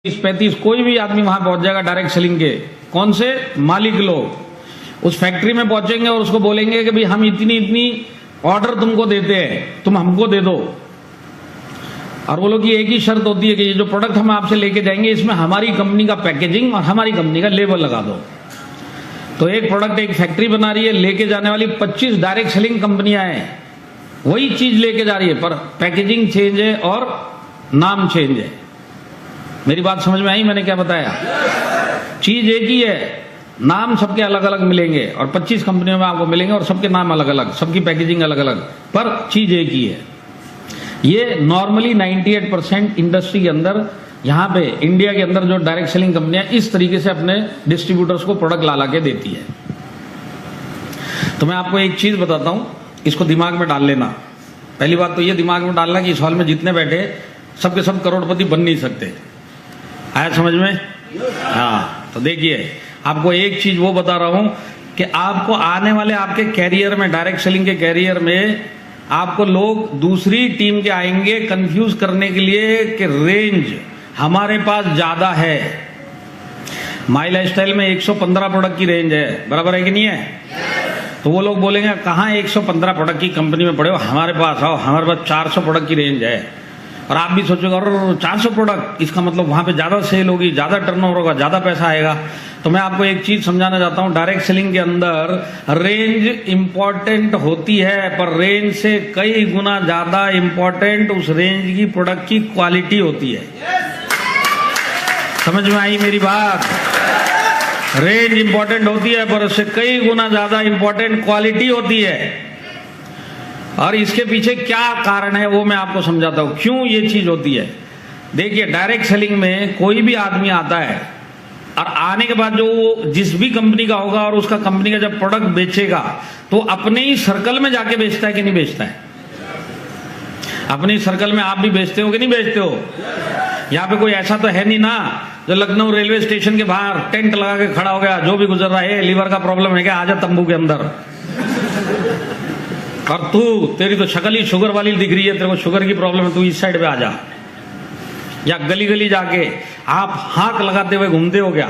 35 कोई भी आदमी वहां पहुंच जाएगा डायरेक्ट सेलिंग के। कौन से मालिक लोग उस फैक्ट्री में पहुंचेंगे और उसको बोलेंगे कि भाई हम इतनी इतनी ऑर्डर तुमको देते हैं, तुम हमको दे दो। और वो लोग की एक ही शर्त होती है कि ये जो प्रोडक्ट हम आपसे लेके जाएंगे इसमें हमारी कंपनी का पैकेजिंग और हमारी कंपनी का लेबल लगा दो। तो एक प्रोडक्ट एक फैक्ट्री बना रही है, लेके जाने वाली 25 डायरेक्ट सेलिंग कंपनियां हैं, वही चीज लेके जा रही है, पर पैकेजिंग चेंज है और नाम चेंज है। मेरी बात समझ में आई? मैंने क्या बताया? चीज एक ही है, नाम सबके अलग अलग मिलेंगे और 25 कंपनियों में आपको मिलेंगे और सबके नाम अलग अलग, सबकी पैकेजिंग अलग अलग, पर चीज एक ही है। ये नॉर्मली 98% इंडस्ट्री के अंदर, यहां पे इंडिया के अंदर जो डायरेक्ट सेलिंग कंपनियां इस तरीके से अपने डिस्ट्रीब्यूटर्स को प्रोडक्ट ला के देती है। तो मैं आपको एक चीज बताता हूं, इसको दिमाग में डाल लेना। पहली बात तो ये दिमाग में डालना कि इस हॉल में जितने बैठे सबके सब करोड़पति बन नहीं सकते। आया समझ में? हाँ, तो देखिए आपको एक चीज वो बता रहा हूं कि आपको आने वाले आपके कैरियर में, डायरेक्ट सेलिंग के कैरियर में, आपको लोग दूसरी टीम के आएंगे कंफ्यूज करने के लिए कि रेंज हमारे पास ज्यादा है। माई लाइफस्टाइल में 115 प्रोडक्ट की रेंज है, बराबर है कि नहीं है? तो वो लोग बोलेंगे कहाँ 115 प्रोडक्ट की कंपनी में पड़े हो, हमारे पास आओ, हमारे पास 400 प्रोडक्ट की रेंज है। और आप भी सोचोगे और 400 प्रोडक्ट, इसका मतलब वहां पे ज्यादा सेल होगी, ज्यादा टर्नओवर होगा, ज्यादा पैसा आएगा। तो मैं आपको एक चीज समझाना चाहता हूं, डायरेक्ट सेलिंग के अंदर रेंज इंपॉर्टेंट होती है, पर रेंज से कई गुना ज्यादा इंपॉर्टेंट उस रेंज की प्रोडक्ट की क्वालिटी होती है। समझ में आई मेरी बात? रेंज इंपॉर्टेंट होती है पर उससे कई गुना ज्यादा इंपॉर्टेंट क्वालिटी होती है। और इसके पीछे क्या कारण है वो मैं आपको समझाता हूं, क्यों ये चीज होती है। देखिए डायरेक्ट सेलिंग में कोई भी आदमी आता है और आने के बाद जो वो जिस भी कंपनी का होगा और उसका कंपनी का जब प्रोडक्ट बेचेगा तो अपने ही सर्कल में जाके बेचता है कि नहीं बेचता है? अपने ही सर्कल में आप भी बेचते हो कि नहीं बेचते हो? यहाँ पे कोई ऐसा तो है नहीं ना जो लखनऊ रेलवे स्टेशन के बाहर टेंट लगा के खड़ा हो गया, जो भी गुजर रहा है लीवर का प्रॉब्लम है क्या, आजा तंबू के अंदर। और तू, तेरी तो शक्ल ही शुगर वाली दिख रही है, तेरे को शुगर की प्रॉब्लम है, तू इस साइड पे आ जा। या गली गली जाके आप हाथ लगाते हुए घूमते हो क्या?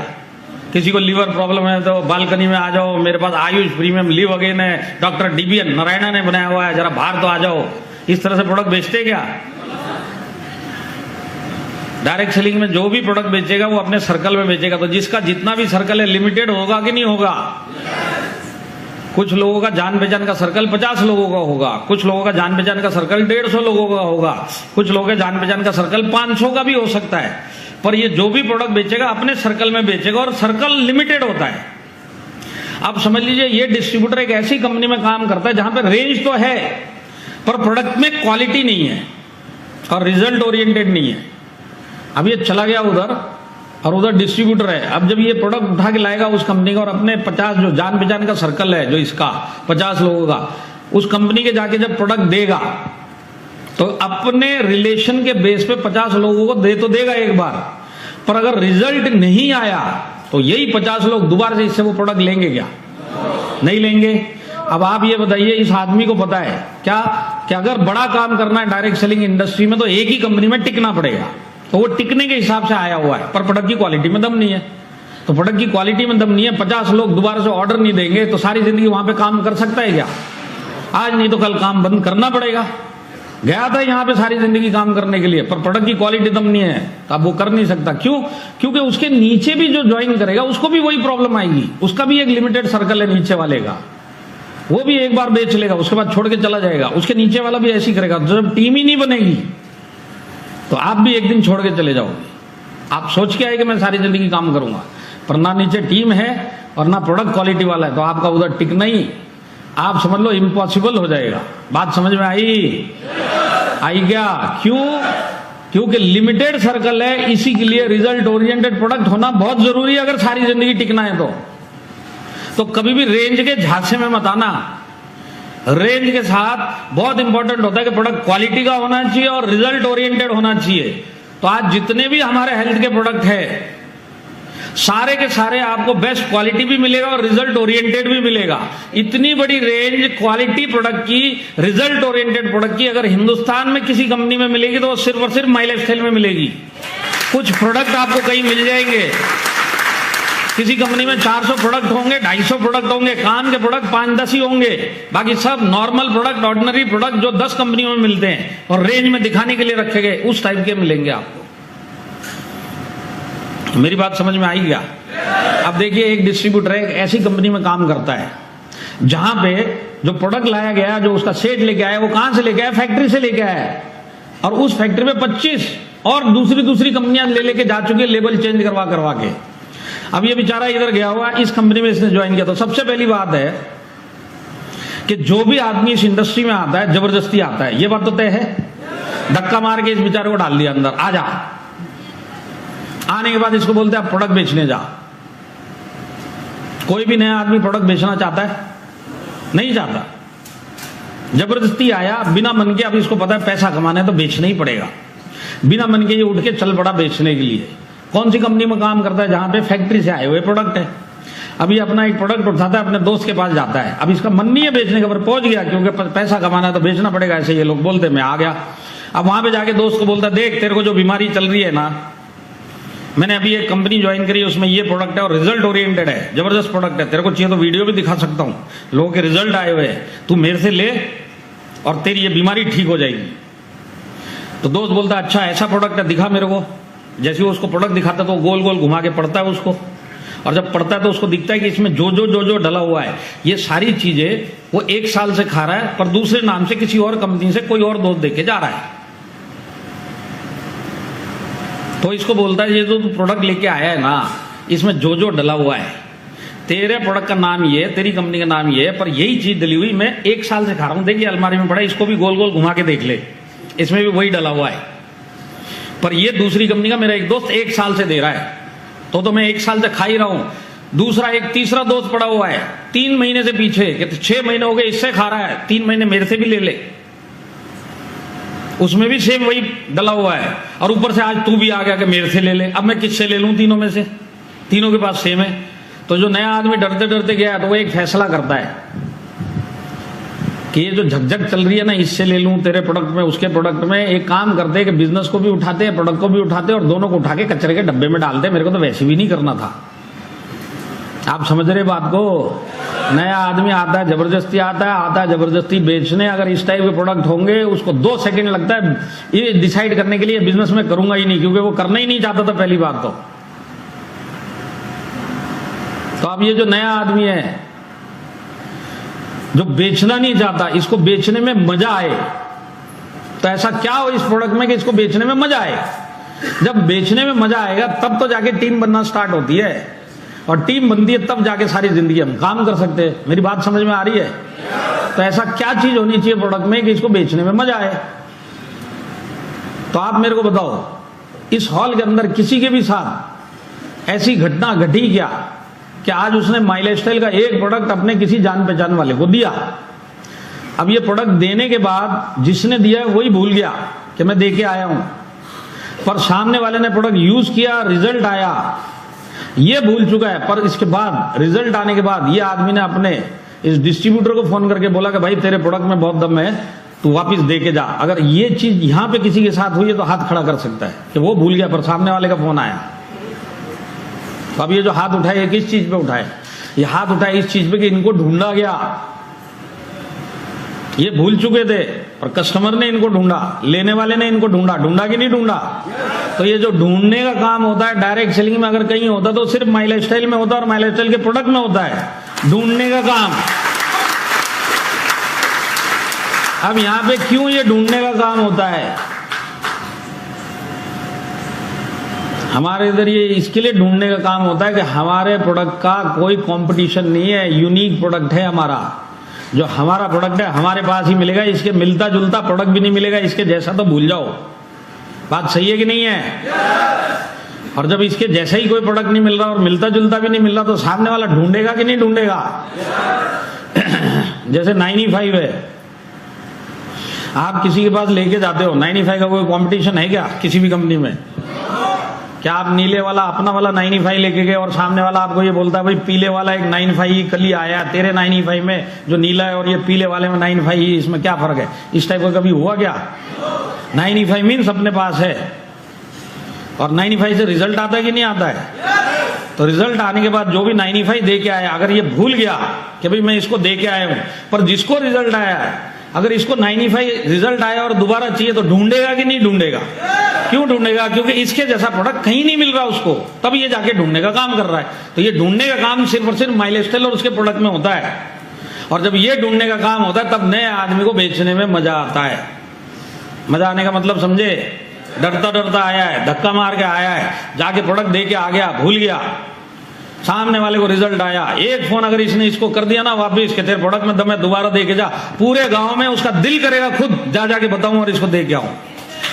किसी को लीवर प्रॉब्लम है तो बालकनी में आ जाओ, मेरे पास आयुष प्रीमियम लिव अगेन है, डॉक्टर DBN नारायणा ने बनाया हुआ है, जरा बाहर तो आ जाओ। इस तरह से प्रोडक्ट बेचते क्या? डायरेक्ट सेलिंग में जो भी प्रोडक्ट बेचेगा वो अपने सर्कल में बेचेगा। तो जिसका जितना भी सर्कल है लिमिटेड होगा कि नहीं होगा? कुछ लोगों का जान पहचान का सर्कल 50 लोगों का होगा, कुछ लोगों का जान पहचान का सर्कल 150 लोगों का होगा, कुछ लोगों के जान पहचान का सर्कल 500 का भी हो सकता है। पर ये जो भी प्रोडक्ट बेचेगा अपने सर्कल में बेचेगा और सर्कल लिमिटेड होता है। आप समझ लीजिए ये डिस्ट्रीब्यूटर एक ऐसी कंपनी में काम करता है जहां पर रेंज तो है पर प्रोडक्ट में क्वालिटी नहीं है और रिजल्ट ओरिएंटेड नहीं है। अब ये चला गया उधर और उधर डिस्ट्रीब्यूटर है। अब जब ये प्रोडक्ट उठा के लाएगा उस कंपनी का और अपने 50 जो जान पहचान का सर्कल है, जो इसका 50 लोगों का, उस कंपनी के जाके जब प्रोडक्ट देगा तो अपने रिलेशन के बेस पे 50 लोगों को दे तो देगा एक बार, पर अगर रिजल्ट नहीं आया तो यही 50 लोग दोबारा से इससे वो प्रोडक्ट लेंगे क्या? नहीं लेंगे। अब आप ये बताइए, इस आदमी को पता है क्या कि अगर बड़ा काम करना है डायरेक्ट सेलिंग इंडस्ट्री में तो एक ही कंपनी में टिकना पड़ेगा, तो वो टिकने के हिसाब से आया हुआ है, पर प्रोडक्ट की क्वालिटी में दम नहीं है। तो प्रोडक्ट की क्वालिटी में दम नहीं है, 50 लोग दोबारा से ऑर्डर नहीं देंगे तो सारी जिंदगी वहां पे काम कर सकता है क्या? आज नहीं तो कल काम बंद करना पड़ेगा। गया था यहां पे सारी जिंदगी काम करने के लिए, पर प्रोडक्ट की क्वालिटी दम नहीं है तो अब वो कर नहीं सकता। क्यों? क्योंकि उसके नीचे भी जो ज्वाइन करेगा उसको भी वही प्रॉब्लम आएगी। उसका भी एक लिमिटेड सर्कल है नीचे वाले का, वो भी एक बार बेच लेगा उसके बाद छोड़ के चला जाएगा, उसके नीचे वाला भी ऐसी करेगा। जब टीम ही नहीं बनेगी तो आप भी एक दिन छोड़ के चले जाओगे। आप सोच के आए कि मैं सारी जिंदगी काम करूंगा, पर ना नीचे टीम है और ना प्रोडक्ट क्वालिटी वाला है, तो आपका उधर टिकना ही, आप समझ लो, इम्पॉसिबल हो जाएगा। बात समझ में आई? आई क्या? क्यों? क्योंकि लिमिटेड सर्कल है, इसी के लिए रिजल्ट ओरिएंटेड प्रोडक्ट होना बहुत जरूरी है अगर सारी जिंदगी टिकना है तो कभी भी रेंज के झांसे में मत आना। रेंज के साथ बहुत इंपॉर्टेंट होता है कि प्रोडक्ट क्वालिटी का होना चाहिए और रिजल्ट ओरिएंटेड होना चाहिए। तो आज जितने भी हमारे हेल्थ के प्रोडक्ट है सारे के सारे आपको बेस्ट क्वालिटी भी मिलेगा और रिजल्ट ओरिएंटेड भी मिलेगा। इतनी बड़ी रेंज क्वालिटी प्रोडक्ट की, रिजल्ट ओरिएंटेड प्रोडक्ट की अगर हिंदुस्तान में किसी कंपनी में मिलेगी तो वो सिर्फ और सिर्फ माई लाइफस्टाइल में मिलेगी। कुछ प्रोडक्ट आपको कहीं मिल जाएंगे, किसी कंपनी में 400 प्रोडक्ट होंगे, 250 प्रोडक्ट होंगे, काम के प्रोडक्ट 5-10 ही होंगे, बाकी सब नॉर्मल प्रोडक्ट, ऑर्डिनरी प्रोडक्ट जो 10 कंपनियों में मिलते हैं और रेंज में दिखाने के लिए रखे गए, उस टाइप के मिलेंगे आपको। मेरी बात समझ में आई क्या? अब देखिए, एक डिस्ट्रीब्यूटर एक ऐसी कंपनी में काम करता है जहां पे जो प्रोडक्ट लाया गया, जो उसका सेट लेके आया, वो कहां से लेके आया? फैक्ट्री से लेके आया, और उस फैक्ट्री में 25 और दूसरी कंपनियां लेके जा चुकी है, लेबल चेंज करवा के। अब ये बेचारा इधर गया हुआ, इस कंपनी में इसने ज्वाइन किया। तो सबसे पहली बात है कि जो भी आदमी इस इंडस्ट्री में आता है, जबरदस्ती आता है, ये बात तो तय है। धक्का मार के इस बेचारे को डाल दिया अंदर, आ जा। आने के बाद इसको बोलते हैं आप प्रोडक्ट बेचने जा। कोई भी नया आदमी प्रोडक्ट बेचना चाहता है? नहीं चाहता। जबरदस्ती आया, बिना मन के। अब इसको पता है पैसा कमाना है तो बेचना ही पड़ेगा। बिना मन के ये उठ के चल पड़ा बेचने के लिए। कौन सी कंपनी में काम करता है? जहां पे फैक्ट्री से आए हुए प्रोडक्ट है। अभी अपना एक प्रोडक्ट उठाता है, अपने दोस्त के पास जाता है। अब इसका मन नहीं है बेचने का, पर पहुंच गया क्योंकि पैसा कमाना है तो बेचना पड़ेगा, ऐसे ये लोग बोलते, मैं आ गया। अब वहां पे जाके दोस्त को बोलता, देख तेरे को जो बीमारी चल रही है ना, मैंने अभी एक कंपनी ज्वाइन करी, उसमें ये प्रोडक्ट है और रिजल्ट ओरिएंटेड है, जबरदस्त प्रोडक्ट है, तेरे को चाहिए तो वीडियो भी दिखा सकता हूं, लोगों के रिजल्ट आए हुए हैं, तू मेरे से ले और तेरी ये बीमारी ठीक हो जाएगी। तो दोस्त बोलता, अच्छा ऐसा प्रोडक्ट है, दिखा मेरे को। जैसे वो उसको प्रोडक्ट दिखाता तो गोल गोल घुमा के पड़ता है उसको, और जब पड़ता है तो उसको दिखता है कि इसमें जो डला हुआ है, ये सारी चीजें वो 1 साल से खा रहा है, पर दूसरे नाम से किसी और कंपनी से कोई और दोस्त देके जा रहा है। तो इसको बोलता है, ये जो तू प्रोडक्ट लेके आया है ना, इसमें जो डला हुआ है, तेरे प्रोडक्ट का नाम ये, तेरी कंपनी का नाम ये है, पर यही चीज डली हुई मैं 1 साल से खा रहा हूं, देखिए अलमारी में पड़ा है, इसको भी गोल गोल घुमा के देख ले, इसमें भी वही डला हुआ है, पर ये दूसरी कंपनी का मेरा एक दोस्त 1 साल से दे रहा है, तो मैं 1 साल से खा ही रहा हूं। दूसरा एक तीसरा दोस्त पड़ा हुआ है 3 महीने से पीछे, कि 6 महीने हो गए इससे खा रहा है, 3 महीने मेरे से भी ले ले, उसमें भी सेम वही डला हुआ है, और ऊपर से आज तू भी आ गया कि मेरे से ले ले। अब मैं किससे ले लूं? तीनों में से, तीनों के पास सेम है। तो जो नया आदमी डरते डरते गया तो वो एक फैसला करता है कि ये जो झकझक चल रही है ना, इससे ले लूं, तेरे प्रोडक्ट में उसके प्रोडक्ट में। एक काम करते हैं कि बिजनेस को भी उठाते हैं, प्रोडक्ट को भी उठाते हैं, और दोनों को उठा के कचरे के डब्बे में डालते हैं। मेरे को तो वैसे भी नहीं करना था। आप समझ रहे बात को? नया आदमी आता है, जबरदस्ती आता है जबरदस्ती बेचने। अगर इस टाइप के प्रोडक्ट होंगे, उसको 2 सेकंड लगता है ये डिसाइड करने के लिए, बिजनेस में करूंगा ही नहीं, क्योंकि वो करना ही नहीं चाहता था पहली बात तो अब ये जो नया आदमी है जो बेचना नहीं चाहता, इसको बेचने में मजा आए, तो ऐसा क्या हो इस प्रोडक्ट में कि इसको बेचने में मजा आए? जब बेचने में मजा आएगा तब तो जाके टीम बनना स्टार्ट होती है, और टीम बनती है तब जाके सारी जिंदगी हम काम कर सकते हैं। मेरी बात समझ में आ रही है? तो ऐसा क्या चीज होनी चाहिए प्रोडक्ट में कि इसको बेचने में मजा आए? तो आप मेरे को बताओ, इस हॉल के अंदर किसी के भी साथ ऐसी घटना घटी क्या कि आज उसने माई लाइफस्टाइल का एक प्रोडक्ट अपने किसी जान पहचान वाले को दिया। अब ये प्रोडक्ट देने के बाद जिसने दिया है वही भूल गया कि मैं दे के आया हूं, पर सामने वाले ने प्रोडक्ट यूज किया, रिजल्ट आया, ये भूल चुका है। पर इसके बाद, रिजल्ट आने के बाद, ये आदमी ने अपने इस डिस्ट्रीब्यूटर को फोन करके बोला कि भाई तेरे प्रोडक्ट में बहुत दम है, तू वापस दे के जा। अगर ये चीज यहां पे किसी के साथ हुई है तो हाथ खड़ा कर सकता है कि वो भूल गया पर सामने वाले का फोन आया। तो अब ये जो हाथ उठाए, किस चीज पे उठाए? ये हाथ उठाए इस चीज पे कि इनको ढूंढा गया। ये भूल चुके थे और कस्टमर ने इनको ढूंढा, लेने वाले ने इनको ढूंढा। ढूंढा कि नहीं ढूंढा? तो ये जो ढूंढने का काम होता है डायरेक्ट सेलिंग में अगर कहीं होता तो सिर्फ माई लाइफस्टाइल में होता, और माई लाइफस्टाइल के प्रोडक्ट में होता है ढूंढने का काम। अब यहां पे क्यों ये ढूंढने का काम होता है? हमारे इधर ये इसके लिए ढूंढने का काम होता है कि हमारे प्रोडक्ट का कोई कंपटीशन नहीं है, यूनिक प्रोडक्ट है हमारा। जो हमारा प्रोडक्ट है हमारे पास ही मिलेगा, इसके मिलता जुलता प्रोडक्ट भी नहीं मिलेगा, इसके जैसा तो भूल जाओ। बात सही है कि नहीं है? और जब इसके जैसा ही कोई प्रोडक्ट नहीं मिल रहा और मिलता जुलता भी नहीं मिल रहा तो सामने वाला ढूंढेगा कि नहीं ढूंढेगा? जैसे 95 है, आप किसी के पास लेके जाते हो, 95 का कोई कंपटीशन है क्या किसी भी कंपनी में? क्या आप नीले वाला अपना वाला 95 लेके गए और सामने वाला आपको ये बोलता है भाई पीले वाला एक 95 कल ही आया, तेरे 95 में जो नीला है और ये पीले वाले में 95, इसमें क्या फर्क है? इस टाइप का कभी हुआ क्या? 95 मीन्स अपने पास है। और 95 से रिजल्ट आता है कि नहीं आता है? तो रिजल्ट आने के बाद जो भी 95 दे के आया, अगर ये भूल गया कि भाई मैं इसको दे के आया हूं, पर जिसको रिजल्ट आया है, अगर इसको 95 रिजल्ट आया और दोबारा चाहिए तो ढूंढेगा कि नहीं ढूंढेगा? क्यों ढूंढेगा? क्योंकि इसके जैसा प्रोडक्ट कहीं नहीं मिल रहा उसको, तब ये जाके ढूंढने का काम कर रहा है। तो ये ढूंढने का काम सिर्फ और सिर्फ माइलस्टाइल और उसके प्रोडक्ट में होता है। और जब ये ढूंढने का काम होता है तब नए आदमी को बेचने में मजा आता है। मजा आने का मतलब समझे? डरता डरता आया है, धक्का मार के आया है, जाके प्रोडक्ट दे के आ गया, भूल गया, सामने वाले को रिजल्ट आया, एक फोन अगर इसने इसको कर दिया ना वापिस के तेरे प्रोडक्ट में दम है, दोबारा दे के जा, पूरे गांव में उसका दिल करेगा खुद जा जाके बताऊं और इसको दे के आऊं।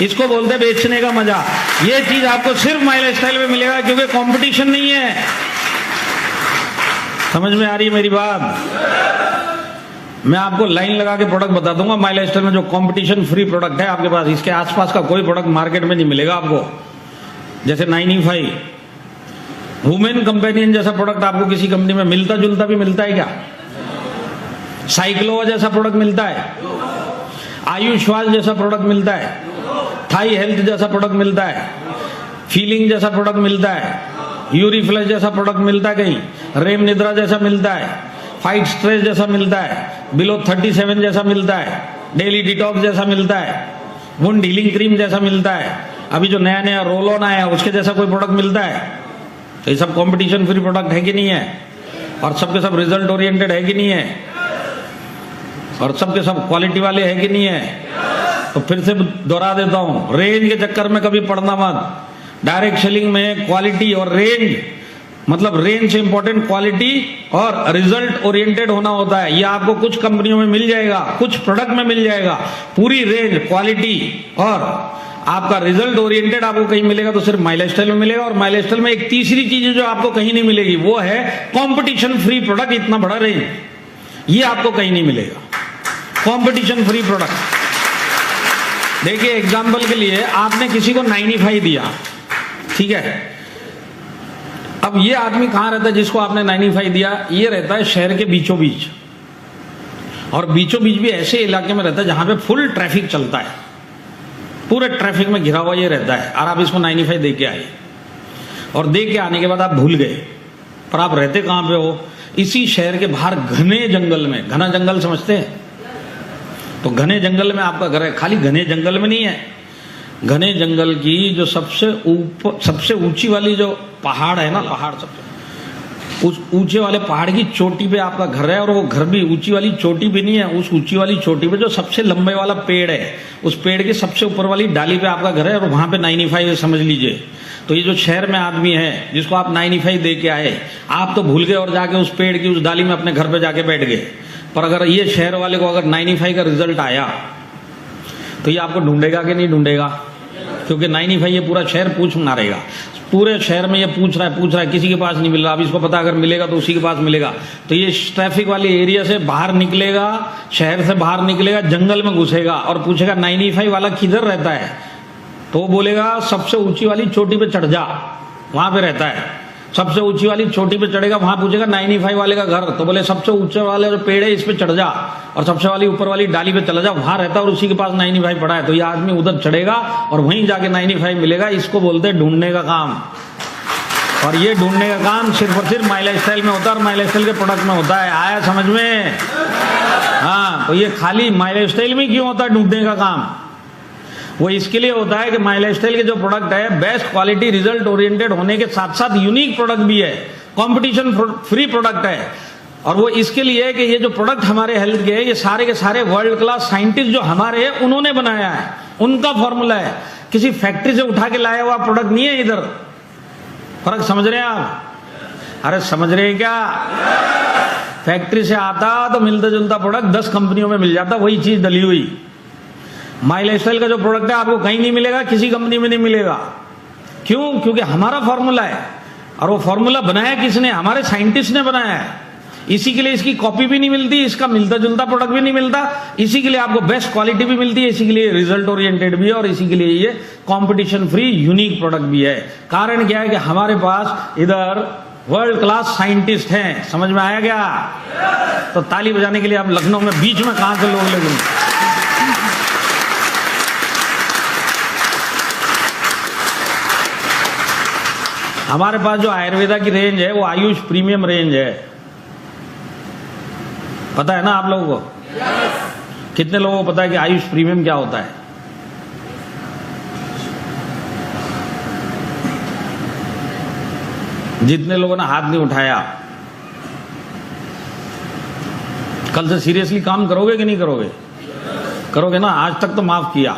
इसको बोलते हैं बेचने का मजा। ये चीज आपको सिर्फ माइलस्टाइल में मिलेगा, क्योंकि कंपटीशन नहीं है। समझ में आ रही है मेरी बात? मैं आपको लाइन लगा के प्रोडक्ट बता दूंगा माइलस्टाइल में जो कंपटीशन फ्री प्रोडक्ट है आपके पास, इसके आसपास का कोई प्रोडक्ट मार्केट में नहीं मिलेगा आपको। जैसे 95 वुमेन कंपेनियन जैसा प्रोडक्ट आपको किसी कंपनी में मिलता जुलता भी मिलता है क्या? साइक्लोवा जैसा प्रोडक्ट मिलता है? आयुष्वाल जैसा प्रोडक्ट मिलता है? थाई हेल्थ जैसा प्रोडक्ट मिलता है? फीलिंग जैसा प्रोडक्ट मिलता है? यूरिफ्लश जैसा प्रोडक्ट मिलता है कहीं? रेम निद्रा जैसा मिलता है? फाइट स्ट्रेस जैसा मिलता है? बिलो 37 जैसा मिलता है? डेली डिटॉक्स जैसा मिलता है? वुंड हीलिंग क्रीम जैसा मिलता है? अभी जो नया नया रोल ऑन आया उसके जैसा कोई प्रोडक्ट मिलता है? तो ये सब कंपटीशन फ्री प्रोडक्ट है कि नहीं है? और सबके सब रिजल्ट ओरिएंटेड है कि नहीं है? और सबके सब क्वालिटी वाले है कि नहीं है? तो फिर से दोहरा देता हूं, रेंज के चक्कर में कभी पड़ना मत। डायरेक्ट सेलिंग में क्वालिटी और रेंज, मतलब रेंज से इंपॉर्टेंट क्वालिटी और रिजल्ट ओरिएंटेड होना होता है। ये आपको कुछ कंपनियों में मिल जाएगा, कुछ प्रोडक्ट में मिल जाएगा। पूरी रेंज, क्वालिटी और आपका रिजल्ट ओरिएंटेड आपको कहीं मिलेगा तो सिर्फ माइलस्टाइल में मिलेगा। और माइलस्टाइल में एक तीसरी चीज जो आपको कहीं नहीं मिलेगी वो है कंपटीशन फ्री प्रोडक्ट। इतना बड़ा रेंज ये आपको कहीं नहीं मिलेगा, कंपटीशन फ्री प्रोडक्ट। देखिए एग्जांपल के लिए आपने किसी को 95 दिया, ठीक है? अब ये आदमी कहां रहता है जिसको आपने 95 दिया? ये रहता है शहर के बीचों बीच, और बीचों बीच भी ऐसे इलाके में रहता है जहां पे फुल ट्रैफिक चलता है, पूरे ट्रैफिक में घिरा हुआ ये रहता है। और आप इसको 95 दे के आए, और दे के आने के बाद आप भूल गए, पर आप रहते कहां पे हो? इसी शहर के बाहर घने जंगल में। घना जंगल समझते हैं? तो घने जंगल में आपका घर है। खाली घने जंगल में नहीं है, घने जंगल की जो सबसे ऊपर, सबसे ऊंची वाली जो पहाड़ है ना, पहाड़ सबसे उस ऊंचे वाले पहाड़ की चोटी पे आपका घर है। और वो घर भी ऊंची वाली चोटी पे नहीं है, उस ऊंची वाली चोटी पे जो सबसे लंबे वाला पेड़ है, उस पेड़ के सबसे ऊपर वाली डाली पे आपका घर है, और वहां पे 95 समझ लीजिए। तो ये जो शहर में आदमी है जिसको आप 95 दे के आए, आप तो भूल गए और जाके उस पेड़ की उस डाली में अपने घर पे जाके बैठ गए। पर अगर ये शहर वाले को अगर 95 का रिजल्ट आया तो ये आपको ढूंढेगा कि नहीं ढूंढेगा? क्योंकि 95 ये पूरा शहर पूछ मारेगा। पूरे शहर में ये पूछ रहा है, किसी के पास नहीं मिल रहा। अब इसको पता अगर मिलेगा तो उसी के पास मिलेगा। तो ये ट्रैफिक वाले एरिया से बाहर निकलेगा, शहर से बाहर निकलेगा, जंगल में घुसेगा और पूछेगा 95 वाला किधर रहता है? तो वो बोलेगा सबसे ऊंची वाली चोटी पे चढ़ जा, वहां पे रहता है। सबसे ऊंची वाली चोटी पे चढ़ेगा, वहां पूछेगा 95 वाले का घर, तो बोले सबसे ऊंचे वाले जो पेड़ है इस पे चढ़ जा, और सबसे वाली ऊपर वाली डाली पे चला जा, वहां रहता है और उसी के पास 95 पड़ा है। तो ये आदमी उधर चढ़ेगा और वहीं जाके 95 मिलेगा। इसको बोलते हैं ढूंढने का काम। और ये ढूंढने का काम सिर्फ और सिर्फ माइलस्टाइल में होता है, और माइलस्टाइल के प्रोडक्ट में होता है। आया समझ में? हाँ, तो ये खाली माइलस्टाइल में क्यों होता है ढूंढने का काम? वो इसके लिए होता है कि माइलस्टाइल के जो प्रोडक्ट है बेस्ट क्वालिटी रिजल्ट ओरिएंटेड होने के साथ साथ यूनिक प्रोडक्ट भी है, कंपटीशन फ्री प्रोडक्ट है। और वो इसके लिए है कि ये जो प्रोडक्ट हमारे हेल्थ के हैं, ये सारे के सारे वर्ल्ड क्लास साइंटिस्ट जो हमारे हैं उन्होंने बनाया है, उनका फॉर्मूला है। किसी फैक्ट्री से उठा के लाया हुआ प्रोडक्ट नहीं है इधर। फर्क समझ रहे हैं आप? अरे समझ रहे हैं क्या? फैक्ट्री से आता तो मिलता जुलता प्रोडक्ट 10 कंपनियों में मिल जाता, वही चीज डली हुई। माइलस्टाइल का जो प्रोडक्ट है आपको कहीं नहीं मिलेगा, किसी कंपनी में नहीं मिलेगा। क्यों? क्योंकि हमारा फॉर्मूला है, और वो फॉर्मूला बनाया किसने? हमारे साइंटिस्ट ने बनाया है। इसी के लिए इसकी कॉपी भी नहीं मिलती, इसका मिलता जुलता प्रोडक्ट भी नहीं मिलता, इसी के लिए आपको बेस्ट क्वालिटी भी मिलती है, इसी के लिए रिजल्ट ओरिएंटेड भी है, और इसी के लिए ये कंपटीशन फ्री यूनिक प्रोडक्ट भी है। कारण क्या है कि हमारे पास इधर वर्ल्ड क्लास साइंटिस्ट हैं। समझ में आया क्या? तो ताली बजाने के लिए आप लखनऊ में बीच में कहां से लोग लगेंगे? हमारे पास जो आयुर्वेदा की रेंज है वो आयुष प्रीमियम रेंज है। पता है ना आप लोगों को? कितने लोगों को पता है कि आयुष प्रीमियम क्या होता है? जितने लोगों ने हाथ नहीं उठाया, कल से सीरियसली काम करोगे कि नहीं करोगे? करोगे ना? आज तक तो माफ किया,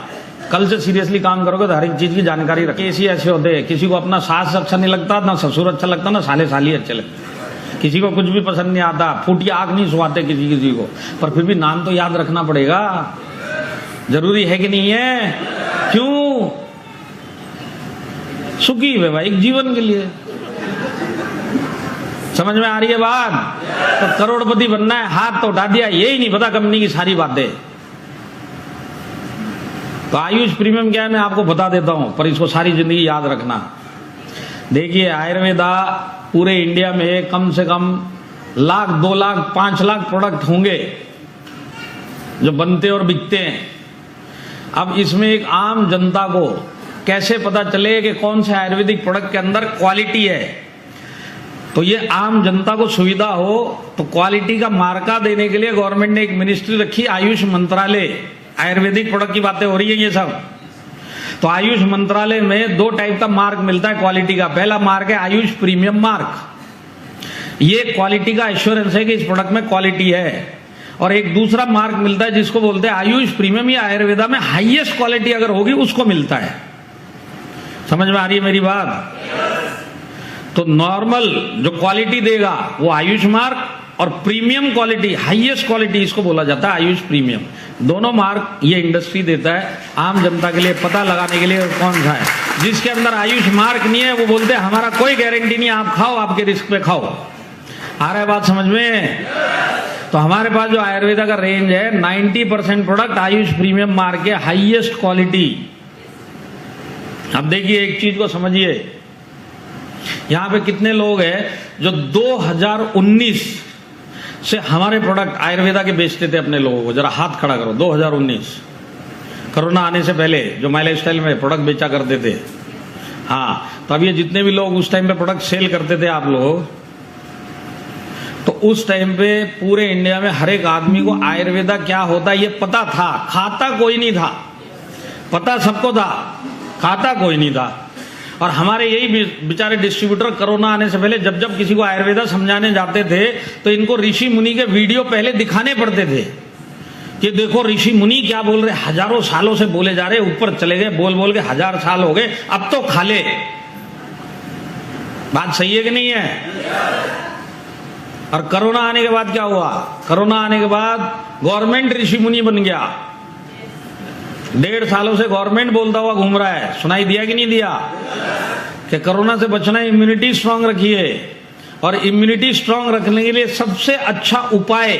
कल से सीरियसली काम करोगे तो हर एक चीज की जानकारी रखें। ऐसे होते हैं, किसी को अपना सास अच्छा नहीं लगता, ना ससुर अच्छा लगता, ना साले साली अच्छे लगते, किसी को कुछ भी पसंद नहीं आता, फूटी आग नहीं सुहाते किसी को, पर फिर भी नाम तो याद रखना पड़ेगा। जरूरी है कि नहीं है? क्यों? सुखी वैवाहिक जीवन के लिए। समझ में आ रही है बात? तो करोड़पति बनना है, हाथ तो उठा दिया, यही नहीं पता कंपनी की सारी बातें। तो आयुष प्रीमियम क्या है मैं आपको बता देता हूं, पर इसको सारी जिंदगी याद रखना। देखिए, आयुर्वेदा पूरे इंडिया में कम से कम 1,00,000, 2,00,000, 5,00,000 प्रोडक्ट होंगे जो बनते और बिकते हैं। अब इसमें एक आम जनता को कैसे पता चले कि कौन से आयुर्वेदिक प्रोडक्ट के अंदर क्वालिटी है? तो ये आम जनता को सुविधा हो तो क्वालिटी का मार्का देने के लिए गवर्नमेंट ने एक मिनिस्ट्री रखी, आयुष मंत्रालय। आयुर्वेदिक प्रोडक्ट की बातें हो रही है ये सब। तो आयुष मंत्रालय में 2 टाइप का मार्क मिलता है क्वालिटी का। पहला मार्क है आयुष प्रीमियम मार्क, ये क्वालिटी का एश्योरेंस है कि इस प्रोडक्ट में क्वालिटी है। और एक दूसरा मार्क मिलता है जिसको बोलते हैं आयुष प्रीमियम, या आयुर्वेदा में हाईएस्ट क्वालिटी अगर होगी उसको मिलता है। समझ में आ रही है मेरी बात? तो नॉर्मल जो क्वालिटी देगा वो आयुष मार्क, और प्रीमियम क्वालिटी, हाईएस्ट क्वालिटी, इसको बोला जाता है आयुष प्रीमियम। दोनों मार्क ये इंडस्ट्री देता है आम जनता के लिए पता लगाने के लिए कौन सा है। जिसके अंदर आयुष मार्क नहीं है वो बोलते हैं हमारा कोई गारंटी नहीं, आप खाओ, आपके रिस्क पे खाओ। आ रहा है बात समझ में? तो हमारे पास जो आयुर्वेदा का रेंज है 90% प्रोडक्ट आयुष प्रीमियम मार्क के, हाईएस्ट क्वालिटी। अब देखिए एक चीज को समझिए, यहां पे कितने लोग हैं जो 2019 से हमारे प्रोडक्ट आयुर्वेदा के बेचते थे अपने लोगों को? जरा हाथ खड़ा करो। 2019 कोरोना आने से पहले जो माई लाइफस्टाइल में प्रोडक्ट बेचा करते थे। हाँ, तो अब ये जितने भी लोग उस टाइम पे प्रोडक्ट सेल करते थे आप लोग, तो उस टाइम पे पूरे इंडिया में हर एक आदमी को आयुर्वेदा क्या होता है ये पता था। खाता कोई नहीं था, पता सबको था, खाता कोई नहीं था। और हमारे यही बेचारे डिस्ट्रीब्यूटर कोरोना आने से पहले जब जब किसी को आयुर्वेदा समझाने जाते थे तो इनको ऋषि मुनि के वीडियो पहले दिखाने पड़ते थे कि देखो ऋषि मुनि क्या बोल रहे, हजारों सालों से बोले जा रहे, ऊपर चले गए, बोल बोल के 1000 साल हो गए, अब तो खा ले। बात सही है कि नहीं है? और कोरोना आने के बाद क्या हुआ? कोरोना आने के बाद गवर्नमेंट ऋषि मुनि बन गया। 1.5 सालों से गवर्नमेंट बोलता हुआ घूम रहा है। सुनाई दिया कि नहीं दिया कि कोरोना से बचना है, इम्यूनिटी स्ट्रांग रखिए। और इम्यूनिटी स्ट्रांग रखने के लिए सबसे अच्छा उपाय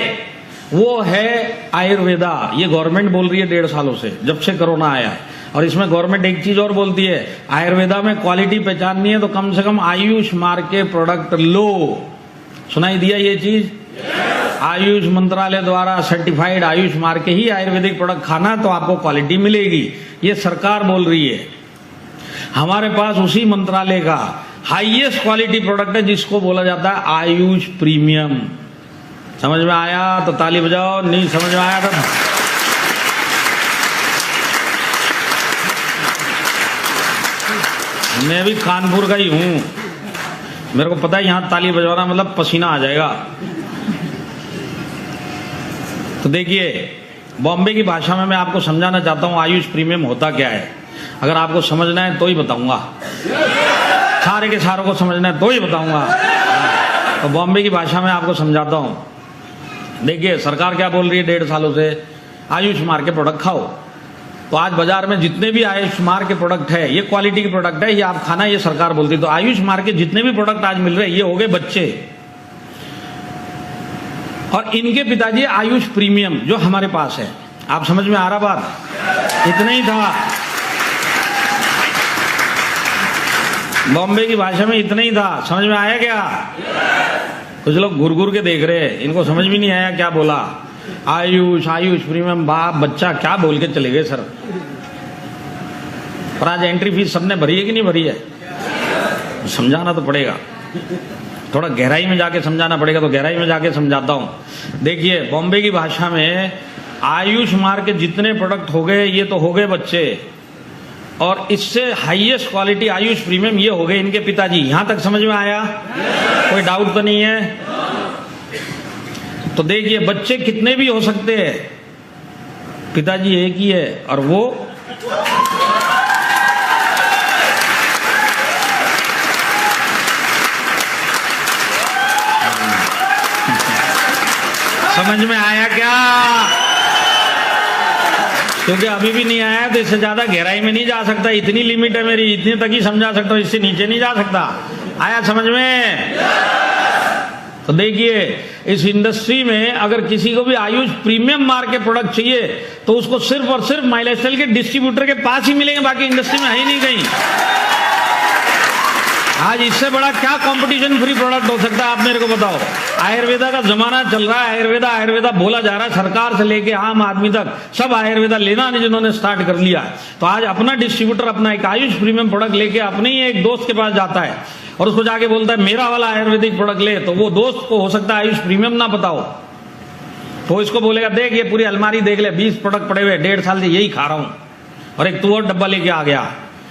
वो है आयुर्वेदा। ये गवर्नमेंट बोल रही है 1.5 सालों से, जब से कोरोना आया। और इसमें गवर्नमेंट एक चीज और बोलती है, आयुर्वेदा में क्वालिटी पहचाननी है तो कम से कम आयुष मार्क के प्रोडक्ट लो। सुनाई दिया ये चीज? आयुष मंत्रालय द्वारा सर्टिफाइड आयुष मार्क के ही आयुर्वेदिक प्रोडक्ट खाना तो आपको क्वालिटी मिलेगी। ये सरकार बोल रही है। हमारे पास उसी मंत्रालय का हाईएस्ट क्वालिटी प्रोडक्ट है जिसको बोला जाता है आयुष प्रीमियम। समझ में आया तो ताली बजाओ, नहीं समझ में आया तो मैं भी कानपुर का ही हूं, मेरे को पता है यहां ताली बजाना मतलब पसीना आ जाएगा। तो देखिए, बॉम्बे की भाषा में मैं आपको समझाना चाहता हूं आयुष प्रीमियम होता क्या है। अगर आपको समझना है तो ही बताऊंगा, सारे के सारों को समझना है तो ही बताऊंगा। तो बॉम्बे की भाषा में आपको समझाता हूं। देखिए, सरकार क्या बोल रही है 1.5 सालों से, आयुष मार्क के प्रोडक्ट खाओ। तो आज बाजार में जितने भी आयुष मार्क के प्रोडक्ट है, ये क्वालिटी के प्रोडक्ट है, ये आप खाना, ये सरकार बोलती है। तो आयुष मार्क के जितने भी प्रोडक्ट आज मिल रहे हैं ये हो गए बच्चे, और इनके पिताजी आयुष प्रीमियम जो हमारे पास है। आप समझ में आ रहा बात? इतना ही था, बॉम्बे की भाषा में इतना ही था। समझ में आया क्या? कुछ लोग घुर घुर के देख रहे हैं, इनको समझ भी नहीं आया क्या बोला। आयुष आयुष प्रीमियम, बाप बच्चा क्या बोल के चले गए सर। पर आज एंट्री फीस सबने भरी है कि नहीं भरी है? समझाना तो पड़ेगा, थोड़ा गहराई में जाके समझाना पड़ेगा, तो गहराई में जाके समझाता हूं। देखिए, बॉम्बे की भाषा में आयुष मार्ग के जितने प्रोडक्ट हो गए, ये तो हो गए बच्चे, और इससे हाईएस्ट क्वालिटी आयुष प्रीमियम ये हो गए इनके पिताजी। यहां तक समझ में आया? कोई डाउट तो नहीं है? तो देखिए, बच्चे कितने भी हो सकते हैं, पिताजी एक ही है, और वो समझ में आया क्या? क्योंकि अभी भी नहीं आया तो इससे ज्यादा गहराई में नहीं जा सकता, इतनी लिमिट है मेरी, इतनी तक ही समझा सकता हूं, इससे नीचे नहीं जा सकता। आया समझ में? तो देखिए, इस इंडस्ट्री में अगर किसी को भी आयुष प्रीमियम मार्क के प्रोडक्ट चाहिए तो उसको सिर्फ और सिर्फ माई लाइफस्टाइल के डिस्ट्रीब्यूटर के पास ही मिलेंगे, बाकी इंडस्ट्री में है ही नहीं कहीं। आज इससे बड़ा क्या कंपटीशन फ्री प्रोडक्ट हो सकता है, आप मेरे को बताओ। आयुर्वेदा का जमाना चल रहा है, आयुर्वेदा आयुर्वेदा बोला जा रहा है, सरकार से लेके आम आदमी तक सब आयुर्वेदा लेना नहीं जिन्होंने स्टार्ट कर लिया। तो आज अपना डिस्ट्रीब्यूटर अपना एक आयुष प्रीमियम प्रोडक्ट लेके अपने ही एक दोस्त के पास जाता है और उसको जाके बोलता है मेरा वाला आयुर्वेदिक प्रोडक्ट ले, तो वो दोस्त को हो सकता है आयुष प्रीमियम ना बताओ, तो इसको बोलेगा देख ये पूरी अलमारी देख ले, 20 प्रोडक्ट पड़े हुए, 1.5 साल से यही खा रहा हूं, और एक तू और डब्बा लेके आ गया।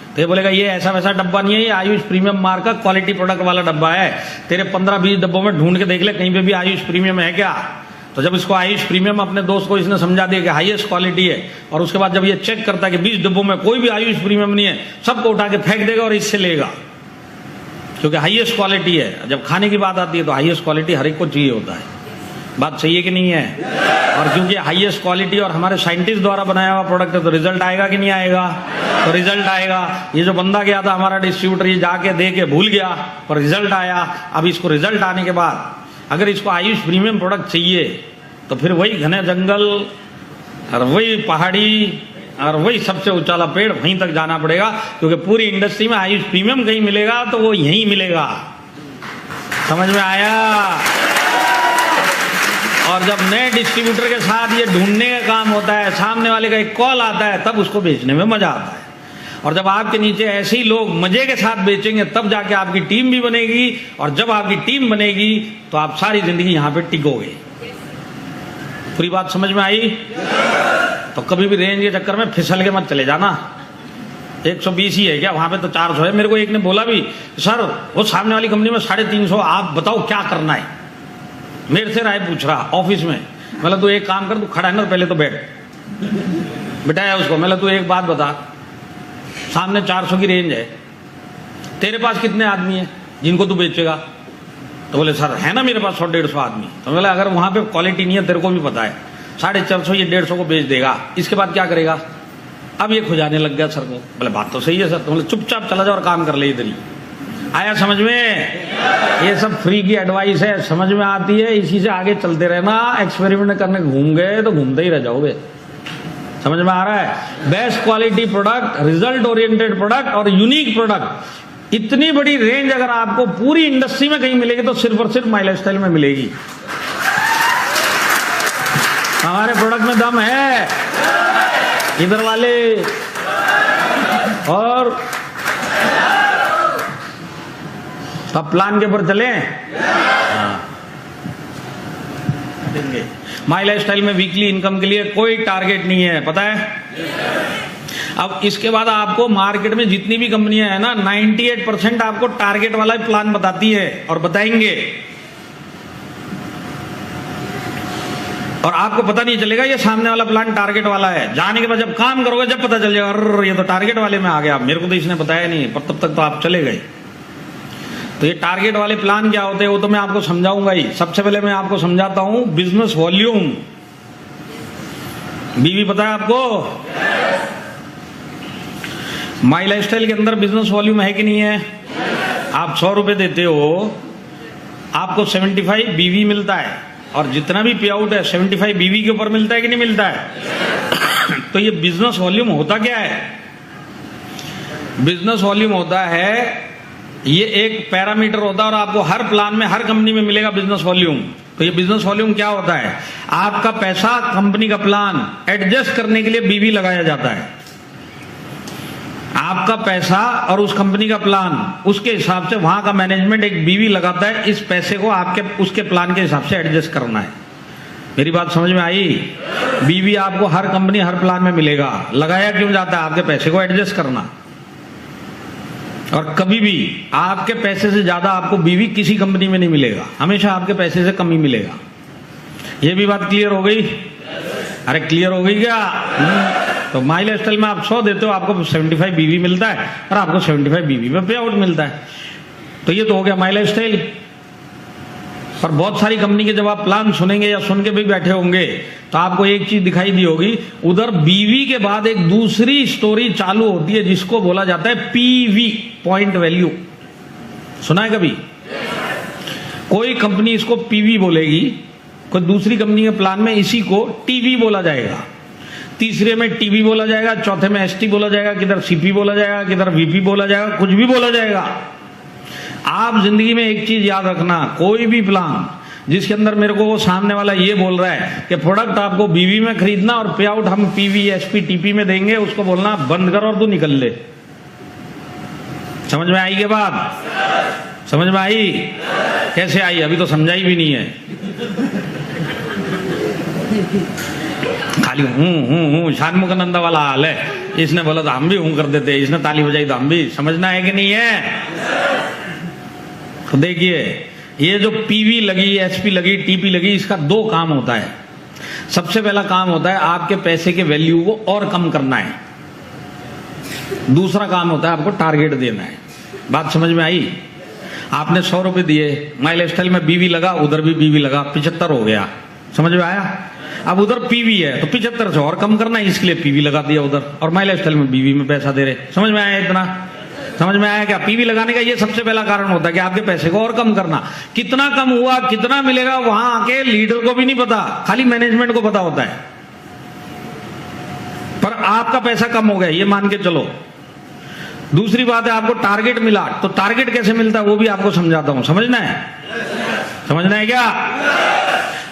तो ये बोलेगा ये ऐसा वैसा डब्बा नहीं है, ये आयुष प्रीमियम मार्क का क्वालिटी प्रोडक्ट वाला डब्बा है, तेरे 15-20 डब्बों में ढूंढ के देख ले कहीं पे भी आयुष प्रीमियम है क्या। तो जब इसको आयुष प्रीमियम अपने दोस्त को इसने समझा दिया कि हाईएस्ट क्वालिटी है, और उसके बाद जब ये चेक करता है कि 20 डब्बों में कोई भी आयुष प्रीमियम नहीं है, सबको उठा के फेंक देगा और इससे लेगा, क्योंकि हाईएस्ट क्वालिटी है। जब खाने की बात आती है तो हाईएस्ट क्वालिटी हर एक को चाहिए होता है, बात सही है कि नहीं है? और क्योंकि हाईएस्ट क्वालिटी और हमारे साइंटिस्ट द्वारा बनाया हुआ प्रोडक्ट है तो रिजल्ट आएगा कि नहीं आएगा? तो रिजल्ट आएगा। ये जो बंदा गया था हमारा डिस्ट्रीब्यूटर, ये जाके दे के भूल गया और रिजल्ट आया। अब इसको रिजल्ट आने के बाद अगर इसको आयुष प्रीमियम प्रोडक्ट चाहिए तो फिर वही घने जंगल और वही पहाड़ी और वही सबसे ऊंचाला पेड़, वहीं तक जाना पड़ेगा, क्योंकि पूरी इंडस्ट्री में आयुष प्रीमियम कहीं मिलेगा तो वो यहीं मिलेगा। समझ में आया? और जब नए डिस्ट्रीब्यूटर के साथ ये ढूंढने का काम होता है, सामने वाले का एक कॉल आता है, तब उसको बेचने में मजा आता है। और जब आपके नीचे ऐसे ही लोग मजे के साथ बेचेंगे तब जाके आपकी टीम भी बनेगी, और जब आपकी टीम बनेगी तो आप सारी जिंदगी यहां पे टिकोगे। पूरी बात समझ में आई? तो कभी भी रेंज के चक्कर में फिसल के मत चले जाना। 120 ही है क्या? वहां पे तो 400 है। मेरे को एक ने बोला भी, सर वो सामने वाली कंपनी में 350, आप बताओ क्या करना है। मेरे से राय पूछ रहा ऑफिस में। मतलब तू एक काम कर, तू खड़ा है ना, पहले तो बैठ। बिठाया उसको, मतलब तू एक बात बता, सामने 400 की रेंज है, तेरे पास कितने आदमी है जिनको तू बेचेगा? तो बोले सर है ना मेरे पास 100-150 आदमी। तो बोला अगर वहां पे क्वालिटी नहीं है, तेरे को भी पता है, 450 ये 150 को बेच देगा, इसके बाद क्या करेगा? अब ये खुजाने लग गया सर को। बोले बात तो सही है सर। तो बोले चुपचाप चला जाओ और काम कर ले इधर ही। आया समझ में? ये सब फ्री की एडवाइस है, समझ में आती है, इसी से आगे चलते रहना। एक्सपेरिमेंट करने घूम गए तो घूमते ही रह जाओगे। समझ में आ रहा है? Best quality product, result oriented product और यूनिक प्रोडक्ट, इतनी बड़ी रेंज अगर आपको पूरी इंडस्ट्री में कहीं मिलेगी तो सिर्फ और सिर्फ माई लाइफस्टाइल में मिलेगी। हमारे प्रोडक्ट में दम है, इधर वाले। और अब प्लान के ऊपर चले। माई लाइफस्टाइल में वीकली इनकम के लिए कोई टारगेट नहीं है, पता है? अब इसके बाद आपको मार्केट में जितनी भी कंपनियां हैं ना, 98% आपको टारगेट वाला प्लान बताती है और बताएंगे, और आपको पता नहीं चलेगा ये सामने वाला प्लान टारगेट वाला है। जाने के बाद जब काम करोगे जब पता चल जाएगा, अरे ये तो टारगेट वाले में आ गया, मेरे को तो इसने बताया नहीं, पर तब तक तो आप चले गए। तो ये टारगेट वाले प्लान क्या होते हैं वो तो मैं आपको समझाऊंगा ही। सबसे पहले मैं आपको समझाता हूं बिजनेस वॉल्यूम। बीवी पता है आपको? माई लाइफस्टाइल के अंदर बिजनेस वॉल्यूम है कि नहीं है? आप 100 रुपए देते हो, आपको 75 बीवी मिलता है, और जितना भी पे आउट है 75 बीवी के ऊपर मिलता है कि नहीं मिलता है? तो ये बिजनेस वॉल्यूम होता क्या है? बिजनेस वॉल्यूम होता है, ये एक पैरामीटर होता है और आपको हर प्लान में हर कंपनी में मिलेगा बिजनेस वॉल्यूम। तो ये बिजनेस वॉल्यूम क्या होता है? आपका पैसा कंपनी का प्लान एडजस्ट करने के लिए बीवी लगाया जाता है। आपका पैसा और उस कंपनी का प्लान, उसके हिसाब से वहां का मैनेजमेंट एक बीवी लगाता है, इस पैसे को आपके उसके प्लान के हिसाब से एडजस्ट करना है। मेरी बात समझ में आई? बीवी आपको हर कंपनी हर प्लान में मिलेगा, लगाया क्यों जाता है? आपके पैसे को एडजस्ट करना। और कभी भी आपके पैसे से ज्यादा आपको बीवी किसी कंपनी में नहीं मिलेगा, हमेशा आपके पैसे से कम ही मिलेगा। ये भी बात क्लियर हो गई? अरे क्लियर हो गई क्या? तो माई लाइफ स्टाइल में आप 100 देते हो, आपको 75 बीवी मिलता है और आपको 75 बीवी में पे आउट मिलता है। तो ये तो हो गया माई लाइफ स्टाइल। पर बहुत सारी कंपनी के जब आप प्लान सुनेंगे या सुन के भी बैठे होंगे तो आपको एक चीज दिखाई दी होगी, उधर बीवी के बाद एक दूसरी स्टोरी चालू होती है जिसको बोला जाता है पीवी, पॉइंट वैल्यू। सुना है कभी? कोई कंपनी इसको पीवी बोलेगी, कोई दूसरी कंपनी के प्लान में इसी को टीवी बोला जाएगा, तीसरे में टीवी बोला जाएगा, चौथे में एसटी बोला जाएगा, किधर सीपी बोला जाएगा, किधर वीपी बोला जाएगा, कुछ भी बोला जाएगा। आप जिंदगी में एक चीज याद रखना, कोई भी प्लान जिसके अंदर मेरे को वो सामने वाला ये बोल रहा है कि प्रोडक्ट आपको बीवी में खरीदना और पे आउट हम पीवी एसपी टीपी में देंगे, उसको बोलना बंद कर और तू निकल ले। समझ में आई ये बात? समझ में आई? कैसे आई? अभी तो समझाई भी नहीं है, खाली हूं शानमुखानंदा वाला हाल है। इसने बोला तो हम भी हूं कर देते, इसने ताली बजाई तो हम भी। समझना है कि नहीं है? तो देखिए, ये जो पीवी लगी, एसपी लगी, टीपी लगी, इसका 2 काम होता है। सबसे पहला काम होता है आपके पैसे के वैल्यू को और कम करना है। दूसरा काम होता है आपको टारगेट देना है। बात समझ में आई? आपने 100 रुपए दिए, माई लाइफ स्टाइल में बीवी लगा, उधर भी बीवी लगा, 75 हो गया। समझ में आया? अब उधर पीवी है तो 75 से और कम करना है, इसके लिए पीवी लगा दिया उधर, और माई लाइफ स्टाइल में बीवी में पैसा दे रहे। समझ में आया? इतना समझ में आया क्या? पीवी लगाने का ये सबसे पहला कारण होता है कि आपके पैसे को और कम करना। कितना कम हुआ, कितना मिलेगा, वहां आके लीडर को भी नहीं पता, खाली मैनेजमेंट को पता होता है। पर आपका पैसा कम हो गया, ये मान के चलो। दूसरी बात है आपको टारगेट मिला, तो टारगेट कैसे मिलता है वो भी आपको समझाता हूं। समझना है? समझना है क्या?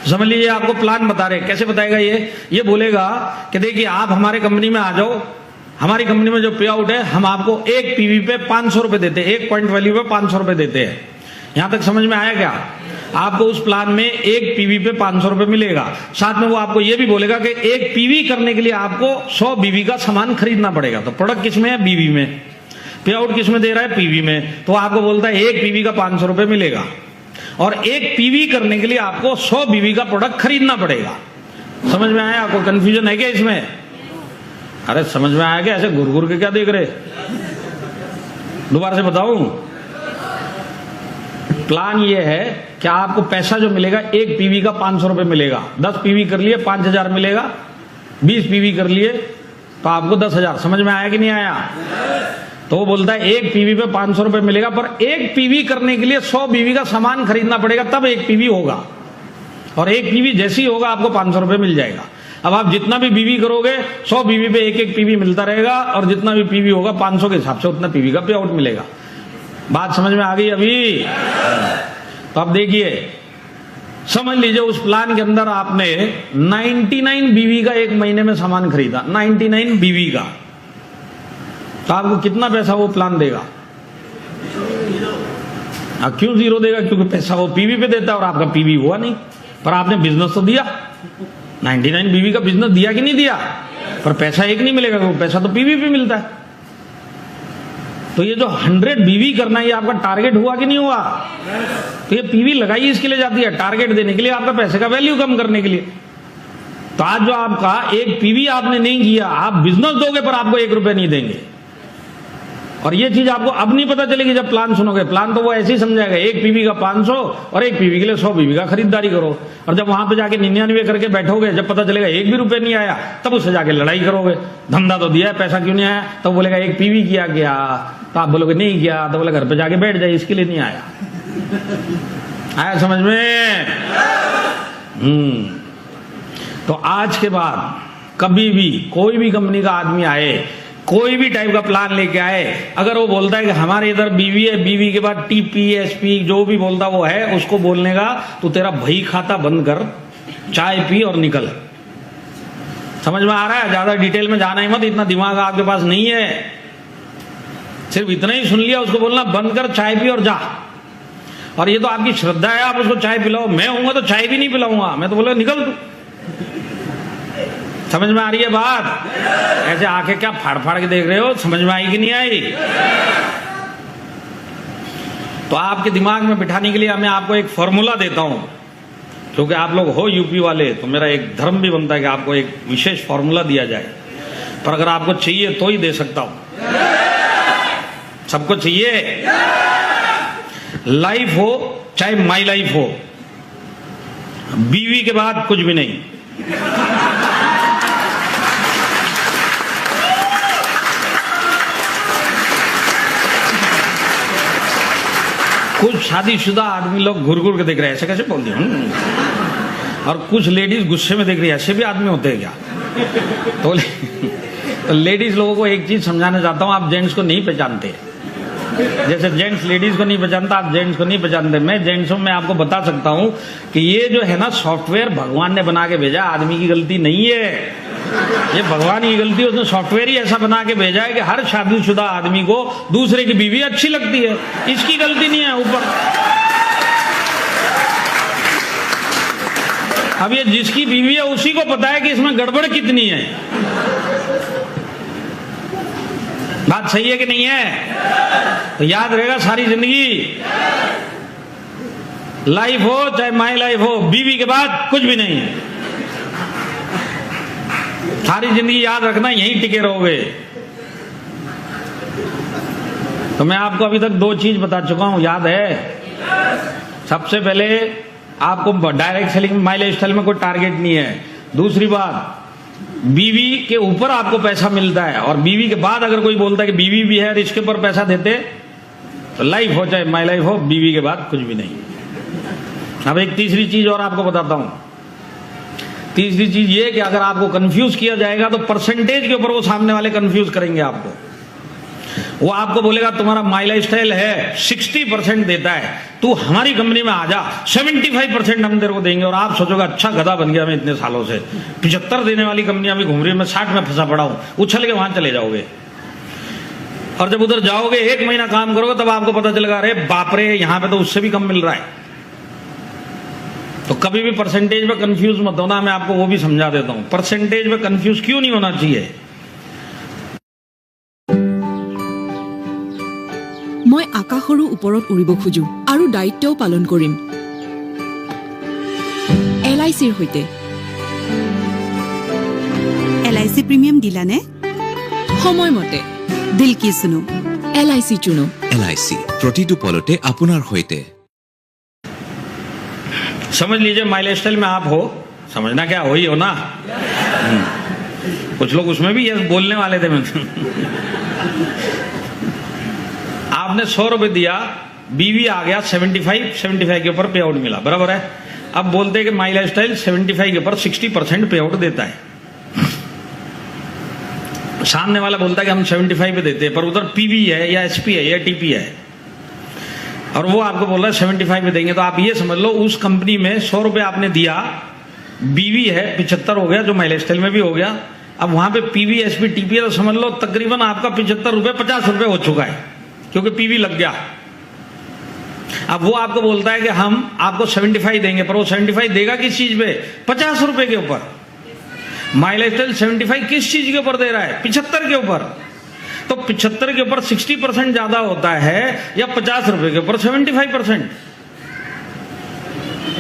समझ लीजिए, आपको प्लान बता रहे। कैसे बताएगा ये बोलेगा कि देखिए आप हमारे कंपनी में आ जाओ, हमारी कंपनी में जो पे आउट है हम आपको एक पीवी पे 500 रुपए देते हैं, एक पॉइंट वैल्यू पे 500 रुपए देते हैं। यहां तक समझ में आया क्या? आपको उस प्लान में एक पीवी पे 500 रुपए मिलेगा। साथ में वो आपको ये भी बोलेगा कि एक पीवी करने के लिए आपको 100 बीवी का सामान खरीदना पड़ेगा। तो प्रोडक्ट किसमें है? बीवी में। पे आउट किसमें दे रहा है? पीवी में। तो आपको बोलता है एक पीवी का 500 रुपए मिलेगा और एक पीवी करने के लिए आपको 100 बीवी का प्रोडक्ट खरीदना पड़ेगा। समझ में आया? आपको कंफ्यूजन है क्या इसमें? अरे समझ में आया क्या? ऐसे घुर घुर के क्या देख रहे? दोबारा से बताऊं, प्लान ये है कि आपको पैसा जो मिलेगा एक पीवी का 500 रुपए मिलेगा। 10 पीवी कर लिए 5000 मिलेगा, 20 पीवी कर लिए तो आपको 10,000। समझ में आया कि नहीं आया? तो वो बोलता है एक पीवी पे 500 रुपए मिलेगा, पर एक पीवी करने के लिए 100 बीवी का सामान खरीदना पड़ेगा, तब एक पीवी होगा। और एक पीवी जैसी होगा आपको 500 रुपए मिल जाएगा। अब आप जितना भी बीवी करोगे 100 बीवी पे एक पीवी मिलता रहेगा, और जितना भी पीवी होगा 500 के हिसाब से उतना पीवी का पे आउट मिलेगा। बात समझ में आ गई अभी? तो अब देखिए, समझ लीजिए उस प्लान के अंदर आपने 99 बीवी का एक महीने में सामान खरीदा, 99 बीवी का, तो आपको कितना पैसा वो प्लान देगा? क्यों 0 देगा? क्योंकि पैसा वो पीवी पे देता है और आपका पीवी हुआ नहीं, पर आपने बिजनेस तो दिया। 99 बीवी का बिजनेस दिया कि नहीं दिया? पर पैसा एक नहीं मिलेगा, वो पैसा तो पीवी पे मिलता है। तो ये जो 100 बीवी करना है, ये आपका टारगेट हुआ कि नहीं हुआ? तो ये पीवी लगाई इसके लिए जाती है, टारगेट देने के लिए, आपका पैसे का वैल्यू कम करने के लिए। तो आज जो आपका एक पीवी आपने नहीं किया, आप बिजनेस दोगे पर आपको 1 रुपए नहीं देंगे। और ये चीज आपको अब नहीं पता चलेगी जब प्लान सुनोगे। प्लान तो वो ऐसे ही समझाएगा, एक पीवी का 500 और एक पीवी के लिए 100 बीवी का खरीदारी करो। और जब वहां पे जाके 99 करके बैठोगे, जब पता चलेगा 1 भी रुपए नहीं आया, तब उससे जाके लड़ाई करोगे। धंधा तो दिया है, पैसा क्यों नहीं आया? तो बोलेगा एक पीवी किया गया, तो आप बोलोगे नहीं किया, तो बोले घर पे जाके बैठ जाए, इसके लिए नहीं आया। आया समझ में? तो आज के बाद कभी भी कोई भी कंपनी का आदमी आए, कोई भी टाइप का प्लान लेके आए, अगर वो बोलता है कि हमारे इधर बीवी है, बीवी के बाद टीपी एसपी जो भी बोलता वो है, उसको बोलने का तो तेरा बही खाता बंद कर, चाय पी और निकल। समझ में आ रहा है? ज्यादा डिटेल में जाना ही मत, इतना दिमाग आपके पास नहीं है। सिर्फ इतना ही सुन लिया, उसको बोलना बंद कर, चाय पी और जा। और ये तो आपकी श्रद्धा है, आप उसको चाय पिलाओ। मैं होऊंगा तो चाय भी नहीं पिलाऊंगा, मैं तो बोला निकल तू। समझ में आ रही है बात? ऐसे आंखें क्या फाड़ फाड़ के देख रहे हो, समझ में आई कि नहीं आई? तो आपके दिमाग में बिठाने के लिए मैं आपको एक फॉर्मूला देता हूं, क्योंकि आप लोग हो यूपी वाले, तो मेरा एक धर्म भी बनता है कि आपको एक विशेष फॉर्मूला दिया जाए। पर अगर आपको चाहिए तो ही दे सकता हूं। सबको चाहिए? लाइफ हो चाहे माई लाइफ हो, बीवी के बाद कुछ भी नहीं। कुछ शादीशुदा आदमी लोग घुर घुर के देख रहे हैं, ऐसे कैसे बोल दिया। और कुछ लेडीज गुस्से में देख रही है, ऐसे भी आदमी होते हैं क्या? तो लेडीज लोगों को एक चीज समझाना चाहता हूं, आप जेंट्स को नहीं पहचानते। जैसे जेंट्स लेडीज को नहीं पहचानता, आप जेंट्स को नहीं पहचानते। मैं जेंट्सों में आपको बता सकता हूं कि ये जो है ना सॉफ्टवेयर भगवान ने बना के भेजा, आदमी की गलती नहीं है। ये भगवान की गलती है, उसने सॉफ्टवेयर ही ऐसा बना के भेजा है कि हर शादीशुदा आदमी को दूसरे की बीवी अच्छी लगती है। इसकी गलती नहीं है ऊपर। अब ये जिसकी बीवी है उसी को पता है कि इसमें गड़बड़ कितनी है। बात सही है कि नहीं है? तो याद रहेगा सारी जिंदगी, लाइफ हो चाहे माई लाइफ हो, बीवी के बाद कुछ भी नहीं है। सारी जिंदगी याद रखना, यहीं टिके रहोगे। तो मैं आपको अभी तक 2 चीज बता चुका हूं, याद है? सबसे पहले आपको direct selling my life style में कोई टारगेट नहीं है। दूसरी बात, बीवी के ऊपर आपको पैसा मिलता है, और बीवी के बाद अगर कोई बोलता है कि बीवी भी है और इसके ऊपर पैसा देते, तो लाइफ हो चाहे माई लाइफ हो, बीवी के बाद कुछ भी नहीं। अब एक तीसरी चीज और आपको बताता हूं। तीसरी चीज ये कि अगर आपको कंफ्यूज किया जाएगा तो परसेंटेज के ऊपर वो सामने वाले कंफ्यूज करेंगे आपको। वो आपको बोलेगा तुम्हारा माई लाइफ स्टाइल है 60% देता है, तू हमारी कंपनी में आ जा, 75% हम तेरे को देंगे। और आप सोचोगे अच्छा गधा बन गया मैं इतने सालों से, 75 देने वाली कंपनियां भी घूम रही है, मैं 60 में फंसा पड़ा हूं। उछल के वहां चले जाओगे, और जब उधर जाओगे 1 महीना काम करोगे तब आपको पता चलेगा अरे बाप रे, यहां पे तो उससे भी कम मिल रहा है। तो कभी भी परसेंटेज में कंफ्यूज मत होना, मैं आपको वो भी समझा देता हूं। परसेंटेज में कंफ्यूज क्यों नहीं होना चाहिए? মই আকাশৰো ওপৰত উৰিব খোজো আৰু দায়িত্বও পালন কৰিম LICৰ সৈতে। LIC প্ৰিমিয়াম দিলানে? সময়মতে। দিল কি শুনো? LIC চুনো। LIC প্ৰতিটো পলতে আপোনাৰ সৈতে। समझ लीजिए माई लाइफ स्टाइल में आप हो, समझना क्या हो ही हो ना। कुछ लोग उसमें भी यस बोलने वाले थे। आपने 100 रुपए दिया, बीवी आ गया 75 के ऊपर पे आउट मिला, बराबर है। अब बोलते हैं कि माई लाइफ स्टाइल 75 के ऊपर 60% पे आउट देता है। सामने वाला बोलता है कि हम 75 पे देते हैं, पर उधर पीवी है या एसपी है या टीपी है, और वो आपको बोल रहा है 75 पे देंगे। तो आप ये समझ लो उस कंपनी में 100 रुपए आपने दिया, बीवी है 75 हो गया, जो माई लाइफ स्टाइल में भी हो गया। अब वहां पे पीवी एसपी टीपी है, तो समझ लो तकरीबन आपका 75 रुपए 50 रुपए हो चुका है, क्योंकि पीवी लग गया। अब वो आपको बोलता है कि हम आपको 75 देंगे, पर वो 75 देगा किस चीज पे? 50 रुपए के ऊपर। माई लाइफ स्टाइल 75 किस चीज के ऊपर दे रहा है? 75 के ऊपर। तो 75 के ऊपर 60% ज्यादा होता है या 50 रुपए के ऊपर 75%?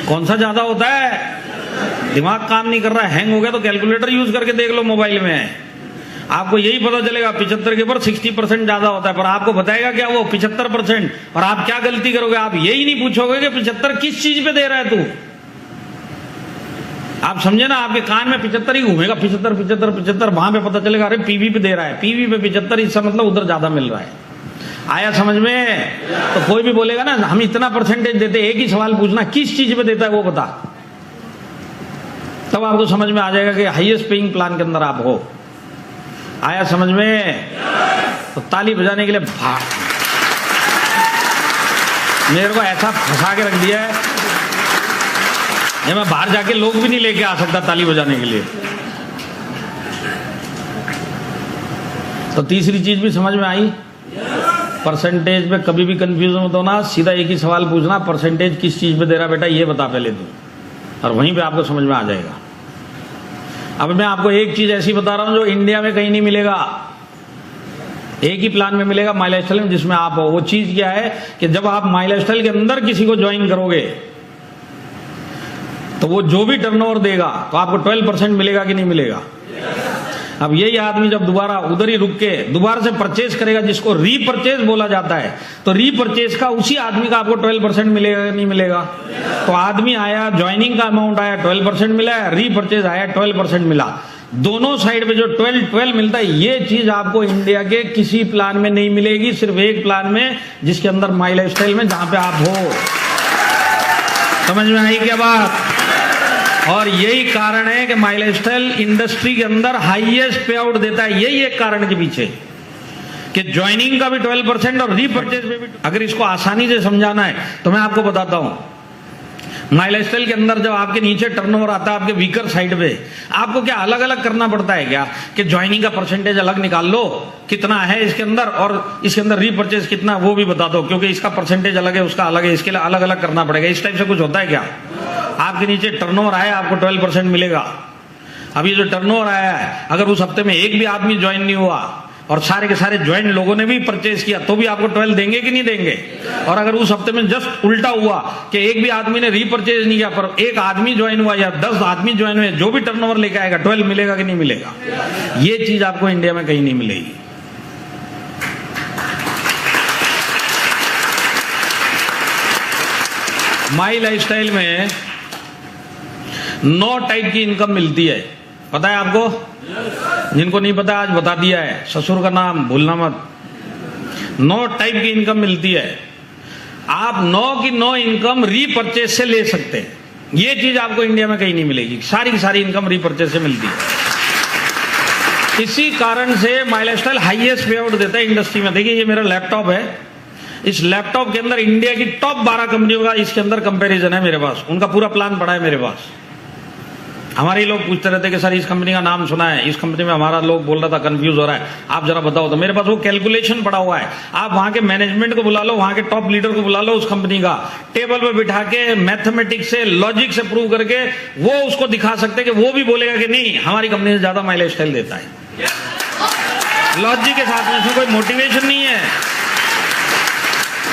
कौन सा ज्यादा होता है? दिमाग काम नहीं कर रहा है, हैंग हो गया तो कैलकुलेटर यूज करके देख लो मोबाइल में, आपको यही पता चलेगा 75 के ऊपर 60% ज्यादा होता है। पर आपको बताएगा क्या वो 75%? और आप क्या गलती करोगे, आप यही नहीं पूछोगे कि 75 किस चीज पे दे रहा है तू। आप समझे ना, आपके कान में 75 ही घूमेगा, 75 वहां पे पता चलेगा अरे पीवी पे दे रहा है, पीवी पे 75, इसका मतलब उधर ज्यादा मिल रहा है। आया समझ में? तो कोई भी बोलेगा ना हम इतना परसेंटेज देते, एक ही सवाल पूछना किस चीज पे देता है वो बता, तब आपको समझ में आ जाएगा कि हाईएस्ट पेइंग प्लान के अंदर आप हो। आया समझ में? तो ताली बजाने के लिए मेरे को ऐसा फंसा के रख दिया है, ये मैं बाहर जाके लोग भी नहीं लेके आ सकता ताली बजाने के लिए। तो तीसरी चीज भी समझ में आई? परसेंटेज पे कभी भी कंफ्यूजन मत होना, सीधा एक ही सवाल पूछना, परसेंटेज किस चीज पे दे रहा बेटा ये बता पहले तू, और वहीं पे आपको समझ में आ जाएगा। अब मैं आपको एक चीज ऐसी बता रहा हूं जो इंडिया में कहीं नहीं मिलेगा, एक ही प्लान में मिलेगा माई लाइफस्टाइल में, जिसमें आप हो। वो चीज क्या है कि जब आप माई लाइफस्टाइल के अंदर किसी को ज्वाइन करोगे तो वो जो भी टर्नओवर देगा तो आपको 12% मिलेगा कि नहीं मिलेगा। अब यही आदमी जब दोबारा उधर ही रुक के दोबारा से परचेज करेगा, जिसको रीपरचेज बोला जाता है, तो रीपरचेज का उसी आदमी का आपको 12% मिलेगा कि नहीं मिलेगा। तो आदमी आया, ज्वाइनिंग का अमाउंट आया 12% मिला, रीपरचेज आया 12% मिला, दोनों साइड पे जो 12 मिलता है, ये चीज आपको इंडिया के किसी प्लान में नहीं मिलेगी, सिर्फ एक प्लान में, जिसके अंदर माई लाइफस्टाइल में, जहां पे आप हो। समझ में आई क्या बात। और यही कारण है कि माई लाइफस्टाइल इंडस्ट्री के अंदर हाईएस्ट पे आउट देता है, यही एक कारण के पीछे कि ज्वाइनिंग का भी 12% और रीपरचेज में भी। अगर इसको आसानी से समझाना है तो मैं आपको बताता हूं, माई लाइफस्टाइल के अंदर जब आपके नीचे टर्नओवर आता है आपके वीकर साइड पे, आपको क्या अलग अलग करना पड़ता है क्या कि ज्वाइनिंग का परसेंटेज अलग निकाल लो कितना है इसके अंदर, और इसके अंदर रीपरचेज कितना वो भी बता दो, क्योंकि इसका परसेंटेज अलग है उसका अलग है, इसके लिए अलग अलग करना पड़ेगा। इस टाइप से कुछ होता है क्या। आपके नीचे टर्नओवर आया आपको 12% मिलेगा। अभी जो टर्नओवर आया है, अगर उस हफ्ते में एक भी आदमी ज्वाइन नहीं हुआ और सारे के सारे ज्वाइन लोगों ने भी परचेज किया तो भी आपको 12 देंगे कि नहीं देंगे। और अगर उस हफ्ते में जस्ट उल्टा हुआ कि एक भी आदमी ने रीपरचेज नहीं किया पर एक आदमी ज्वाइन हुआ या 10 आदमी ज्वाइन हुए, जो भी टर्नओवर लेके आएगा 12 मिलेगा कि नहीं मिलेगा। ये चीज आपको इंडिया में कहीं नहीं मिलेगी। माई लाइफस्टाइल में 9 टाइप की इनकम मिलती है, पता है आपको। जिनको नहीं पता आज बता दिया है, ससुर का नाम भूलना मत। 9 टाइप की इनकम मिलती है। आप 9 की 9 इनकम रीपरचेज से ले सकते हैं। ये चीज आपको इंडिया में कहीं नहीं मिलेगी, सारी की सारी इनकम रीपरचेज से मिलती है। इसी कारण से माई लाइफस्टाइल हाईएस्ट पे आउट देता है इंडस्ट्री में। देखिए ये मेरा लैपटॉप है, इस लैपटॉप के अंदर इंडिया की टॉप 12 कंपनियों का इसके अंदर कंपैरिजन है मेरे पास, उनका पूरा प्लान पड़ा है मेरे पास। हमारे लोग पूछते रहते कि सर इस कंपनी का नाम सुना है, इस कंपनी में हमारा लोग बोल रहा था कंफ्यूज हो रहा है, आप जरा बताओ। तो मेरे पास वो कैलकुलेशन पड़ा हुआ है। आप वहां के मैनेजमेंट को बुला लो, वहां के टॉप लीडर को बुला लो, उस कंपनी का टेबल पे बिठा के मैथमेटिक्स से लॉजिक से प्रूव करके वो उसको दिखा सकते कि वो भी बोलेगा कि नहीं हमारी कंपनी से ज्यादा माई लाइफस्टाइल देता है। लॉजिक के साथ में, इसमें कोई मोटिवेशन नहीं है,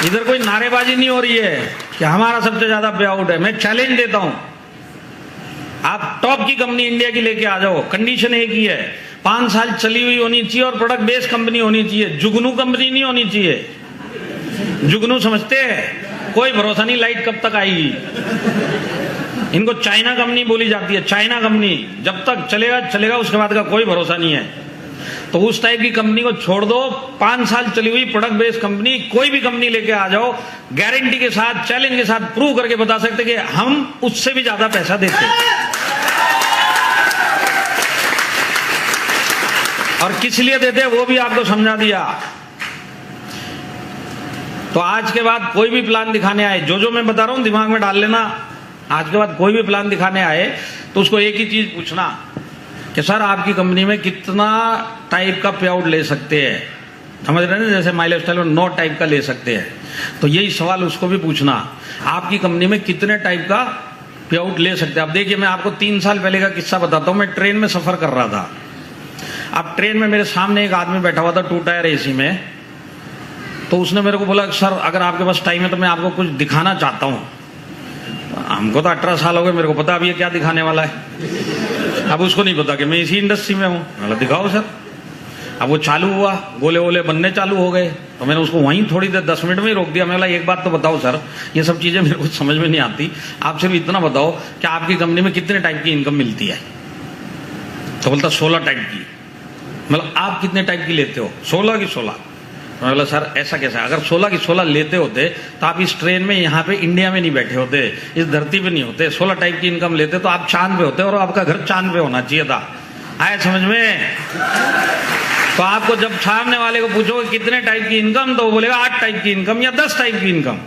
इधर कोई नारेबाजी नहीं हो रही है कि हमारा सबसे ज्यादा पे आउट है। मैं चैलेंज देता हूं, आप टॉप की कंपनी इंडिया की लेके आ जाओ, कंडीशन एक ही है, 5 साल चली हुई होनी चाहिए और प्रोडक्ट बेस्ड कंपनी होनी चाहिए, जुगनू कंपनी नहीं होनी चाहिए। जुगनू समझते हैं, कोई भरोसा नहीं लाइट कब तक आएगी। इनको चाइना कंपनी बोली जाती है, चाइना कंपनी जब तक चलेगा चलेगा, उसके बाद का कोई भरोसा नहीं है। तो उस टाइप की कंपनी को छोड़ दो, 5 साल चली हुई प्रोडक्ट बेस्ड कंपनी, कोई भी कंपनी लेके आ जाओ, गारंटी के साथ चैलेंज के साथ प्रूव करके बता सकते कि हम उससे भी ज्यादा पैसा देते हैं। और किस लिए देते हैं वो भी आपको समझा दिया। तो आज के बाद कोई भी प्लान दिखाने आए, जो मैं बता रहा हूं दिमाग में डाल लेना। आज के बाद कोई भी प्लान दिखाने आए तो उसको एक ही चीज पूछना कि सर आपकी कंपनी में कितना टाइप का पे आउट ले सकते हैं। समझ रहे हैं, जैसे माई लाइफस्टाइल में 9 टाइप का ले सकते हैं, तो यही सवाल उसको भी पूछना, आपकी कंपनी में कितने टाइप का पे आउट ले सकते हैं। अब देखिए मैं आपको 3 साल पहले का किस्सा बताता हूं। मैं ट्रेन में सफर कर रहा था। अब ट्रेन में मेरे सामने एक आदमी बैठा हुआ था 2 टायर एसी में। तो उसने मेरे को बोला सर अगर आपके पास टाइम है तो मैं आपको कुछ दिखाना चाहता हूं। हमको तो 18 साल हो गए, मेरे को पता अब ये क्या दिखाने वाला है। अब उसको नहीं पता कि मैं इसी इंडस्ट्री में हूं। मतलब दिखाओ सर। अब वो चालू हुआ, गोले वोले बनने चालू हो गए, तो मैंने उसको वहीं थोड़ी देर 10 मिनट में ही रोक दिया। मैं बोला एक बात तो बताओ सर, ये सब चीजें मेरे को समझ में नहीं आती, आप सिर्फ इतना बताओ कि आपकी कंपनी में कितने टाइप की इनकम मिलती है। तो बोलता 16 टाइप की। मतलब आप कितने टाइप की लेते हो? 16 की 16। मैं बोला सर ऐसा कैसा, अगर 16 की 16 लेते होते तो आप इस ट्रेन में यहाँ पे इंडिया में नहीं बैठे होते, इस धरती पे नहीं होते। 16 टाइप की इनकम लेते तो आप चांद पे होते और आपका घर चांद पे होना चाहिए था। आया समझ में? तो आपको जब सामने वाले को पूछोगे कितने टाइप की इनकम, तो वो बोलेगा 8 टाइप की इनकम या 10 टाइप की इनकम।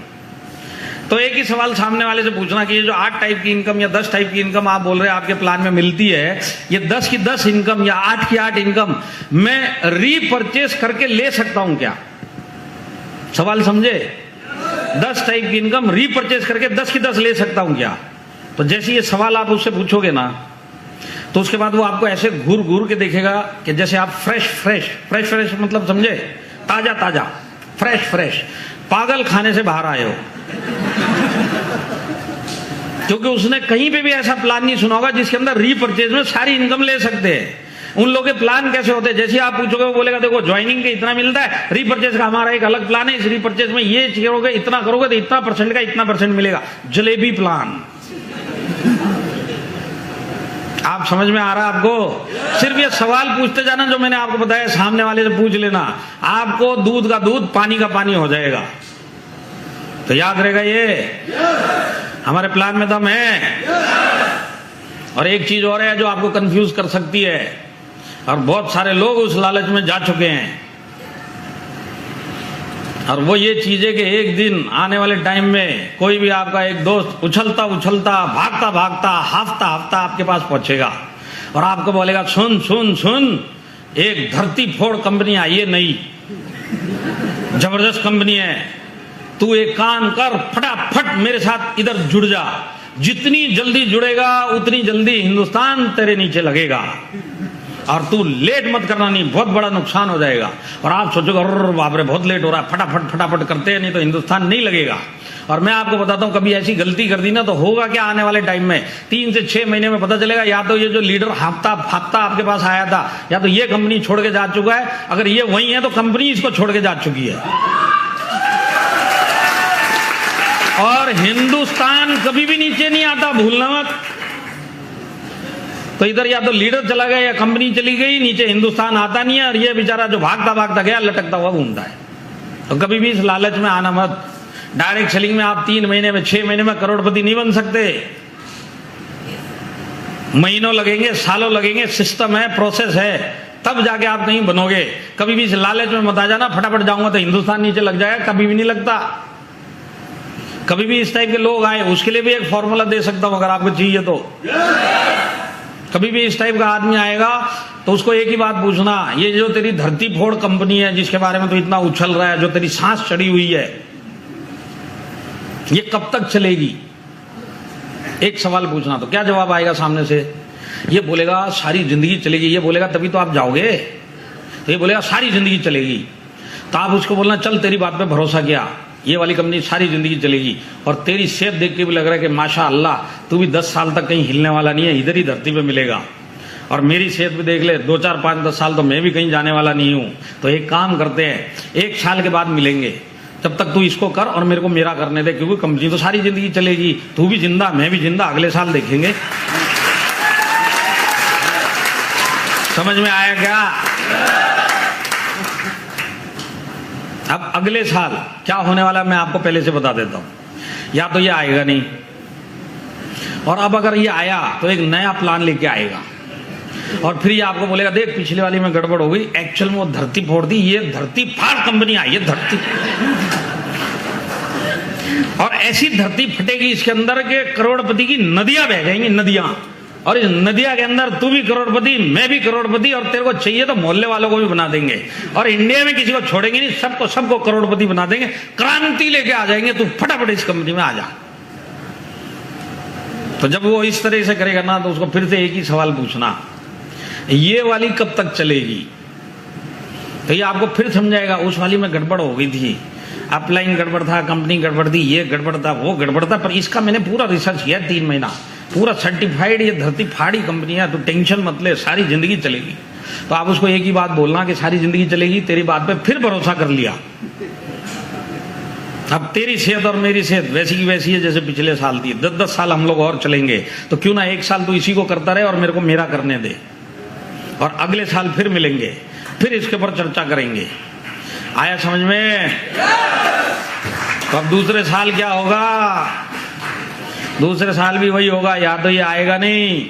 तो एक ही सवाल सामने वाले से पूछना कि ये जो 8 टाइप की इनकम या 10 टाइप की इनकम आप बोल रहे हैं आपके प्लान में मिलती है, ये 10 की 10 इनकम या 8 की 8 इनकम मैं रीपरचेस करके ले सकता हूं क्या? सवाल समझे? 10 टाइप की इनकम रीपरचेज करके 10 की 10 ले सकता हूं क्या? तो जैसे ये सवाल आप उससे पूछोगे ना, तो उसके बाद वो आपको ऐसे घूर घूर के देखेगा कि जैसे आप फ्रेश मतलब समझे, ताजा ताजा, फ्रेश पागल खाने से बाहर आए हो। क्योंकि उसने कहीं पे भी ऐसा प्लान नहीं सुना होगा जिसके अंदर रीपरचेज में सारी इनकम ले सकते हैं। उन लोगों के प्लान कैसे होते हैं? जैसे आप पूछोगे वो बोलेगा देखो ज्वाइनिंग के इतना मिलता है, रीपरचेज का हमारा एक अलग प्लान है, इस रीपरचेज में ये करोगे, इतना करोगे तो इतना परसेंट का इतना परसेंट मिलेगा। जलेबी प्लान। आप समझ में आ रहा है आपको? सिर्फ ये सवाल पूछते जाना जो मैंने आपको बताया, सामने वाले से पूछ लेना, आपको दूध का दूध पानी का पानी हो जाएगा। तो याद रहेगा ये हमारे प्लान में दम है। और एक चीज और है जो आपको कंफ्यूज कर सकती है, और बहुत सारे लोग उस लालच में जा चुके हैं, और वो ये चीज है कि एक दिन आने वाले टाइम में कोई भी आपका एक दोस्त उछलता उछलता भागता भागता हाफता हाफता आपके पास पहुंचेगा और आपको बोलेगा सुन सुन सुन, एक धरती फोड़ कंपनी आई है नई, जबरदस्त कंपनी है, तू एक काम कर, फटाफट मेरे साथ इधर जुड़ जा, जितनी जल्दी जुड़ेगा उतनी जल्दी हिंदुस्तान तेरे नीचे लगेगा, और तू लेट मत करना, नहीं बहुत बड़ा नुकसान हो जाएगा। और आप सोचोगे अरे बाप रे बहुत लेट हो रहा है, फटाफट फटाफट करते हैं नहीं तो हिंदुस्तान नहीं लगेगा। और मैं आपको बताता हूं कभी ऐसी गलती कर दी ना तो होगा क्या आने वाले टाइम में, 3 से 6 महीने में पता चलेगा या तो ये जो लीडर हाफता आपके पास आया था, या तो ये कंपनी छोड़ के जा चुका है, अगर ये वही है तो कंपनी इसको छोड़ के जा चुकी है। और हिंदुस्तान कभी भी नीचे नहीं आता, भूलना मत। तो इधर या तो लीडर चला गया या कंपनी चली गई, नीचे हिंदुस्तान आता नहीं है, और ये बेचारा जो भागता भागता गया लटकता हुआ घूमता है। तो कभी भी इस लालच में आना मत। डायरेक्ट सेलिंग में आप 3 महीने में 6 महीने में करोड़पति नहीं बन सकते, महीनों लगेंगे, सालों लगेंगे, सिस्टम है, प्रोसेस है, तब जाके आप कहीं बनोगे। कभी भी इस लालच में मत आ जाना फटाफट जाऊंगा तो हिंदुस्तान नीचे लग जाएगा, कभी भी नहीं लगता। कभी भी इस टाइप के लोग आए उसके लिए भी एक फॉर्मूला दे सकता हूं अगर आपको चाहिए तो। कभी भी इस टाइप का आदमी आएगा तो उसको एक ही बात पूछना, ये जो तेरी धरती फोड़ कंपनी है जिसके बारे में तो इतना उछल रहा है, जो तेरी सांस चढ़ी हुई है, ये कब तक चलेगी? एक सवाल पूछना। तो क्या जवाब आएगा सामने से? ये बोलेगा सारी जिंदगी चलेगी। ये बोलेगा तभी तो आप जाओगे। तो ये बोलेगा सारी जिंदगी चलेगी। तो आप उसको बोलना चल तेरी बात पे भरोसा किया, ये वाली कंपनी सारी जिंदगी चलेगी, और तेरी सेहत देख के भी लग रहा है कि माशाअल्लाह तू भी 10 साल तक कहीं हिलने वाला नहीं है, इधर ही धरती पे मिलेगा, और मेरी सेहत भी देख ले 2, 4, 5, 10 साल तो मैं भी कहीं जाने वाला नहीं हूं। तो एक काम करते हैं, 1 साल के बाद मिलेंगे, तब तक तू इसको कर और मेरे को मेरा करने दे, क्योंकि कंपनी तो सारी जिंदगी चलेगी, तू भी जिंदा मैं भी जिंदा, अगले साल देखेंगे। समझ में आया क्या? अब अगले साल क्या होने वाला मैं आपको पहले से बता देता हूं। या तो ये आएगा नहीं, और अब अगर ये आया तो एक नया प्लान लेके आएगा, और फिर ये आपको बोलेगा देख पिछले वाली में गड़बड़ हो गई, एक्चुअल में वो धरती फोड़ दी, ये धरती फाड़ कंपनी आई है, धरती। और ऐसी धरती फटेगी इसके अंदर के करोड़पति की नदियां बह जाएंगी, नदियां, और इस नदिया के अंदर तू भी करोड़पति मैं भी करोड़पति, और तेरे को चाहिए तो मोहल्ले वालों को भी बना देंगे, और इंडिया में किसी को छोड़ेंगे नहीं, सबको करोड़पति बना देंगे, क्रांति लेके आ जाएंगे, तू फटाफट इस कंपनी में आ जा। तो जब वो इस तरह से करेगा ना तो उसको फिर से एक ही सवाल पूछना, ये वाली कब तक चलेगी? तो ये आपको फिर समझाएगा उस वाली में गड़बड़ हो गई थी, अपलाइन गड़बड़ था, कंपनी गड़बड़ थी, ये गड़बड़ था, वो गड़बड़ था, पर इसका मैंने पूरा रिसर्च किया 3 महीना, पूरा सर्टिफाइड ये धरती फाड़ी कंपनी है, तो टेंशन मत ले, सारी जिंदगी चलेगी। तो आप उसको एक ही बात बोलना कि सारी जिंदगी चलेगी, तेरी बात पे फिर भरोसा कर लिया, अब तेरी सेहत और मेरी सेहत वैसी की वैसी है जैसे पिछले साल थी, 10-10 साल हम लोग और चलेंगे, तो क्यों ना 1 साल तू इसी को करता रहे और मेरे को मेरा करने दे, और अगले साल फिर मिलेंगे, फिर इसके ऊपर चर्चा करेंगे। आया समझ में? तो अब दूसरे साल क्या होगा? दूसरे साल भी वही होगा, या तो ये आएगा नहीं,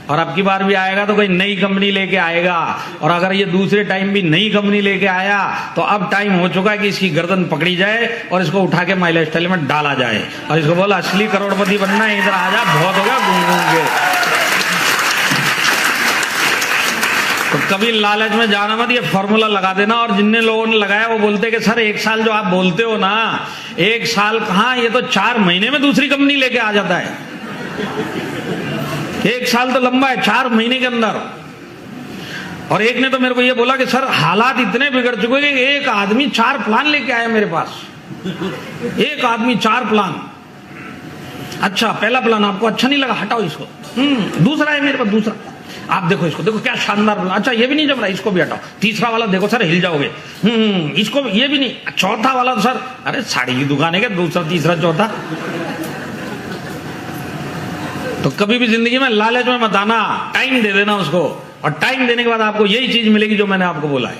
और अब की बार भी आएगा तो कोई नई कंपनी लेके आएगा, और अगर ये दूसरे टाइम भी नई कंपनी लेके आया तो अब टाइम हो चुका है कि इसकी गर्दन पकड़ी जाए और इसको उठा के माइलेज स्टाइल में डाला जाए, और इसको बोला असली करोड़पति बनना है, इधर आ जा, बहुत हो गया घूम घूम के। तो कभी लालच में जाना मत, ये फॉर्मूला लगा देना। और जिन्ने लोगों ने लगाया वो बोलते कि सर 1 साल जो आप बोलते हो ना, 1 साल कहाँ, ये तो 4 महीने में दूसरी कंपनी लेके आ जाता है। 1 साल तो लंबा है, 4 महीने के अंदर। और एक ने तो मेरे को ये बोला कि सर हालात इतने बिगड़ चुके कि एक आदमी 4 प्लान लेके आया मेरे पास। एक आदमी 4 प्लान। अच्छा, पहला प्लान आपको अच्छा नहीं लगा, हटाओ इसको। दूसरा है मेरे पास, दूसरा आप देखो, इसको देखो क्या शानदार प्लान। अच्छा ये भी नहीं जम रहा, इसको भी हटाओ। तीसरा वाला देखो सर, हिल जाओगे। इसको ये भी नहीं। चौथा वाला सर, अरे साड़ी की दुकान है क्या, दूसरा तीसरा चौथा। तो कभी भी जिंदगी में लालच में मत आना, टाइम दे देना उसको। और टाइम देने के बाद आपको यही चीज मिलेगी जो मैंने आपको बोला है,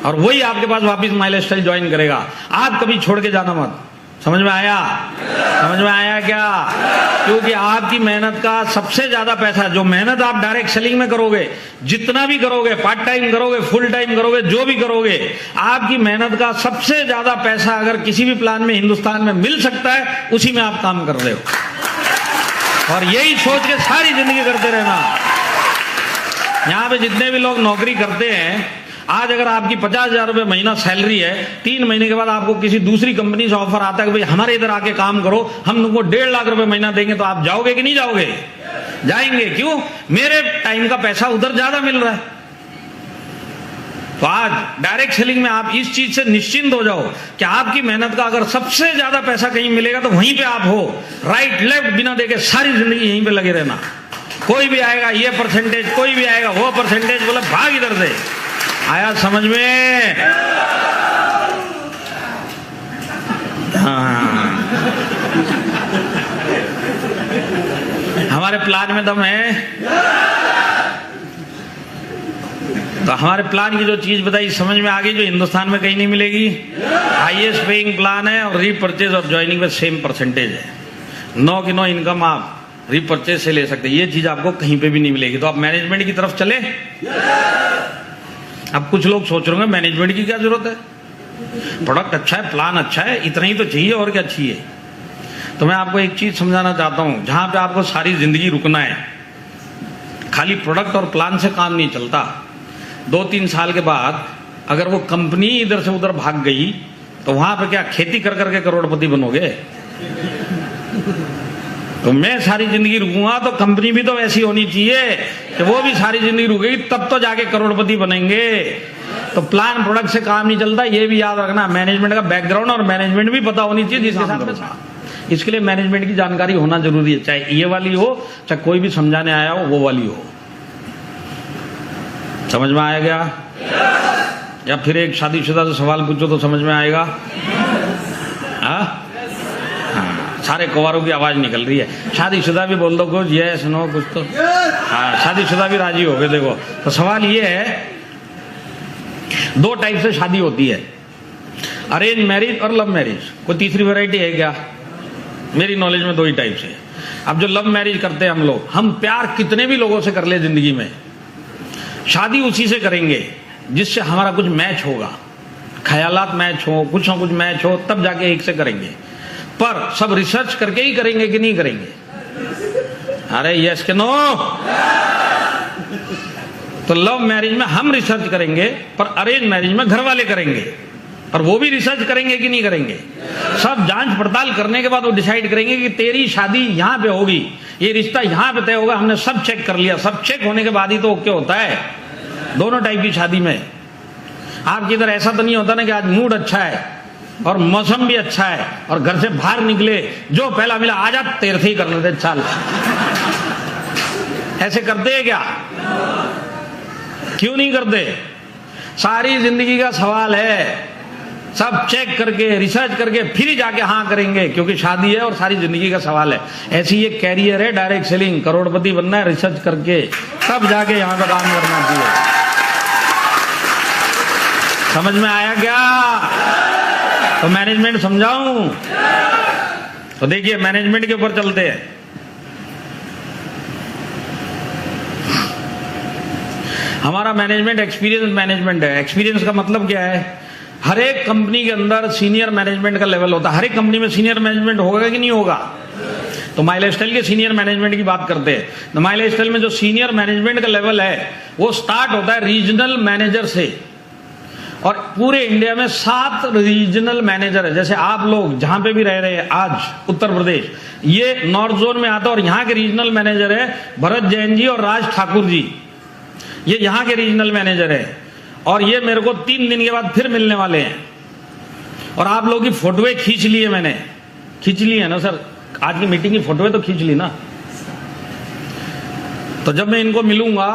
और वही आपके पास वापस माई लाइफस्टाइल ज्वाइन करेगा। आप कभी छोड़ के जाना मत। समझ में आया? समझ में आया क्या? क्योंकि आपकी मेहनत का सबसे ज्यादा पैसा, जो मेहनत आप डायरेक्ट सेलिंग में करोगे, जितना भी करोगे, पार्ट टाइम करोगे, फुल टाइम करोगे, जो भी करोगे, आपकी मेहनत का सबसे ज्यादा पैसा अगर किसी भी प्लान में हिंदुस्तान में मिल सकता है, उसी में आप काम कर रहे हो। और यही सोच के सारी जिंदगी करते रहना। यहां पे जितने भी लोग नौकरी करते हैं, आज अगर आपकी 50,000 रुपए महीना सैलरी है, 3 महीने के बाद आपको किसी दूसरी कंपनी से ऑफर आता है कि भाई हमारे इधर आके काम करो, हम तुमको 1.5 लाख रुपए महीना देंगे, तो आप जाओगे कि नहीं जाओगे? जाएंगे। क्यों? मेरे टाइम का पैसा उधर ज्यादा मिल रहा है। तो आज डायरेक्ट सेलिंग में आप इस चीज से निश्चिंत हो जाओ कि आपकी मेहनत का अगर सबसे ज्यादा पैसा कहीं मिलेगा तो वहीं पे आप हो। राइट लेफ्ट बिना देखे सारी जिंदगी यहीं पे लगे रहना। कोई भी आएगा ये परसेंटेज, कोई भी आएगा वो परसेंटेज, बोला भाग इधर से। आया समझ में? हाँ। हमारे प्लान में दम है। तो हमारे प्लान की जो चीज बताई समझ में आ गई, जो हिंदुस्तान में कहीं नहीं मिलेगी। हाईएस्ट पेइंग प्लान है और रीपरचेज और ज्वाइनिंग में सेम परसेंटेज है। 9 की 9 इनकम आप रीपरचेज से ले सकते हैं। ये चीज आपको कहीं पे भी नहीं मिलेगी। तो आप मैनेजमेंट की तरफ चले। अब कुछ लोग सोच रहे होंगे मैनेजमेंट की क्या जरूरत है, प्रोडक्ट अच्छा है, प्लान अच्छा है, इतना ही तो चाहिए और क्या चाहिए। तो मैं आपको एक चीज समझाना चाहता हूं, जहां पे आपको सारी जिंदगी रुकना है, खाली प्रोडक्ट और प्लान से काम नहीं चलता। 2-3 साल के बाद अगर वो कंपनी इधर से उधर भाग गई तो वहां पे क्या खेती कर करके करोड़पति बनोगे? तो मैं सारी जिंदगी रुकूंगा तो कंपनी भी तो ऐसी होनी चाहिए कि वो भी सारी जिंदगी रुकेगी, तब तो जाके करोड़पति बनेंगे। तो प्लान प्रोडक्ट से काम नहीं चलता, ये भी याद रखना। मैनेजमेंट का बैकग्राउंड और मैनेजमेंट भी पता होनी चाहिए जिसके साथ। इसके लिए मैनेजमेंट की जानकारी होना जरूरी है, चाहे ये वाली हो, चाहे कोई भी समझाने आया हो वो वाली हो। समझ में आया गया? या फिर एक शादीशुदा से सवाल पूछो तो समझ में आएगा? हाँ, सारे कुंवारों की आवाज निकल रही है। शादीशुदा भी बोल दो कुछ, ये सुनो कुछ तो। हाँ, शादीशुदा भी राजी हो गए। देखो, तो सवाल ये है, 2 टाइप से शादी होती है, अरेंज मैरिज और लव मैरिज। कोई तीसरी वैरायटी है क्या? मेरी नॉलेज में 2 ही टाइप से। अब जो लव मैरिज करते हैं हम लोग, हम प्यार कितने भी लोगों से कर ले जिंदगी में, शादी उसी से करेंगे जिससे हमारा कुछ मैच होगा, ख्यालात मैच हो, कुछ ना कुछ मैच हो, तब जाके एक से करेंगे। पर सब रिसर्च करके ही करेंगे कि नहीं करेंगे? अरे यस के नो? तो लव मैरिज में हम रिसर्च करेंगे, पर अरेंज मैरिज में घर वाले करेंगे। पर वो भी रिसर्च करेंगे कि नहीं करेंगे? सब जांच पड़ताल करने के बाद वो डिसाइड करेंगे कि तेरी शादी यहां पे होगी, ये रिश्ता यहां पे तय होगा। हमने सब चेक कर लिया। सब चेक होने के बाद ही तो ओके होता है। दोनों टाइप की शादी में आपकी इधर ऐसा तो नहीं होता ना कि आज मूड अच्छा है और मौसम भी अच्छा है और घर से बाहर निकले, जो पहला मिला आजा तेरे से ही कर लेते चल। ऐसे करते हैं क्या? क्यों नहीं करते? सारी जिंदगी का सवाल है, सब चेक करके रिसर्च करके फिर जाके हाँ करेंगे, क्योंकि शादी है और सारी जिंदगी का सवाल है। ऐसी ये कैरियर है डायरेक्ट सेलिंग, करोड़पति बनना है, रिसर्च करके तब जाके यहाँ पे काम करना चाहिए। समझ में आया क्या? तो मैनेजमेंट समझाऊं? तो देखिए मैनेजमेंट के ऊपर चलते हैं। हमारा मैनेजमेंट एक्सपीरियंस मैनेजमेंट है। एक्सपीरियंस का मतलब क्या है? हर एक कंपनी के अंदर सीनियर मैनेजमेंट का लेवल होता है। हर एक कंपनी में सीनियर मैनेजमेंट होगा कि नहीं होगा? तो माई लाइफस्टाइल के सीनियर मैनेजमेंट की बात करते हैं, तो माई लाइफस्टाइल में जो सीनियर मैनेजमेंट का लेवल है वो स्टार्ट होता है रीजनल मैनेजर से, और पूरे इंडिया में 7 रीजनल मैनेजर है। जैसे आप लोग जहां पे भी रह रहे हैं आज उत्तर प्रदेश, ये नॉर्थ जोन में आता है, और यहाँ के रीजनल मैनेजर है भरत जैन जी और राज ठाकुर जी, ये यहाँ के रीजनल मैनेजर है, और ये मेरे को 3 दिन के बाद फिर मिलने वाले हैं। और आप लोगों की फोटोएं खींच ली है, मैंने खींच ली है ना सर, आज की मीटिंग की फोटोएं तो खींच ली ना। तो जब मैं इनको मिलूंगा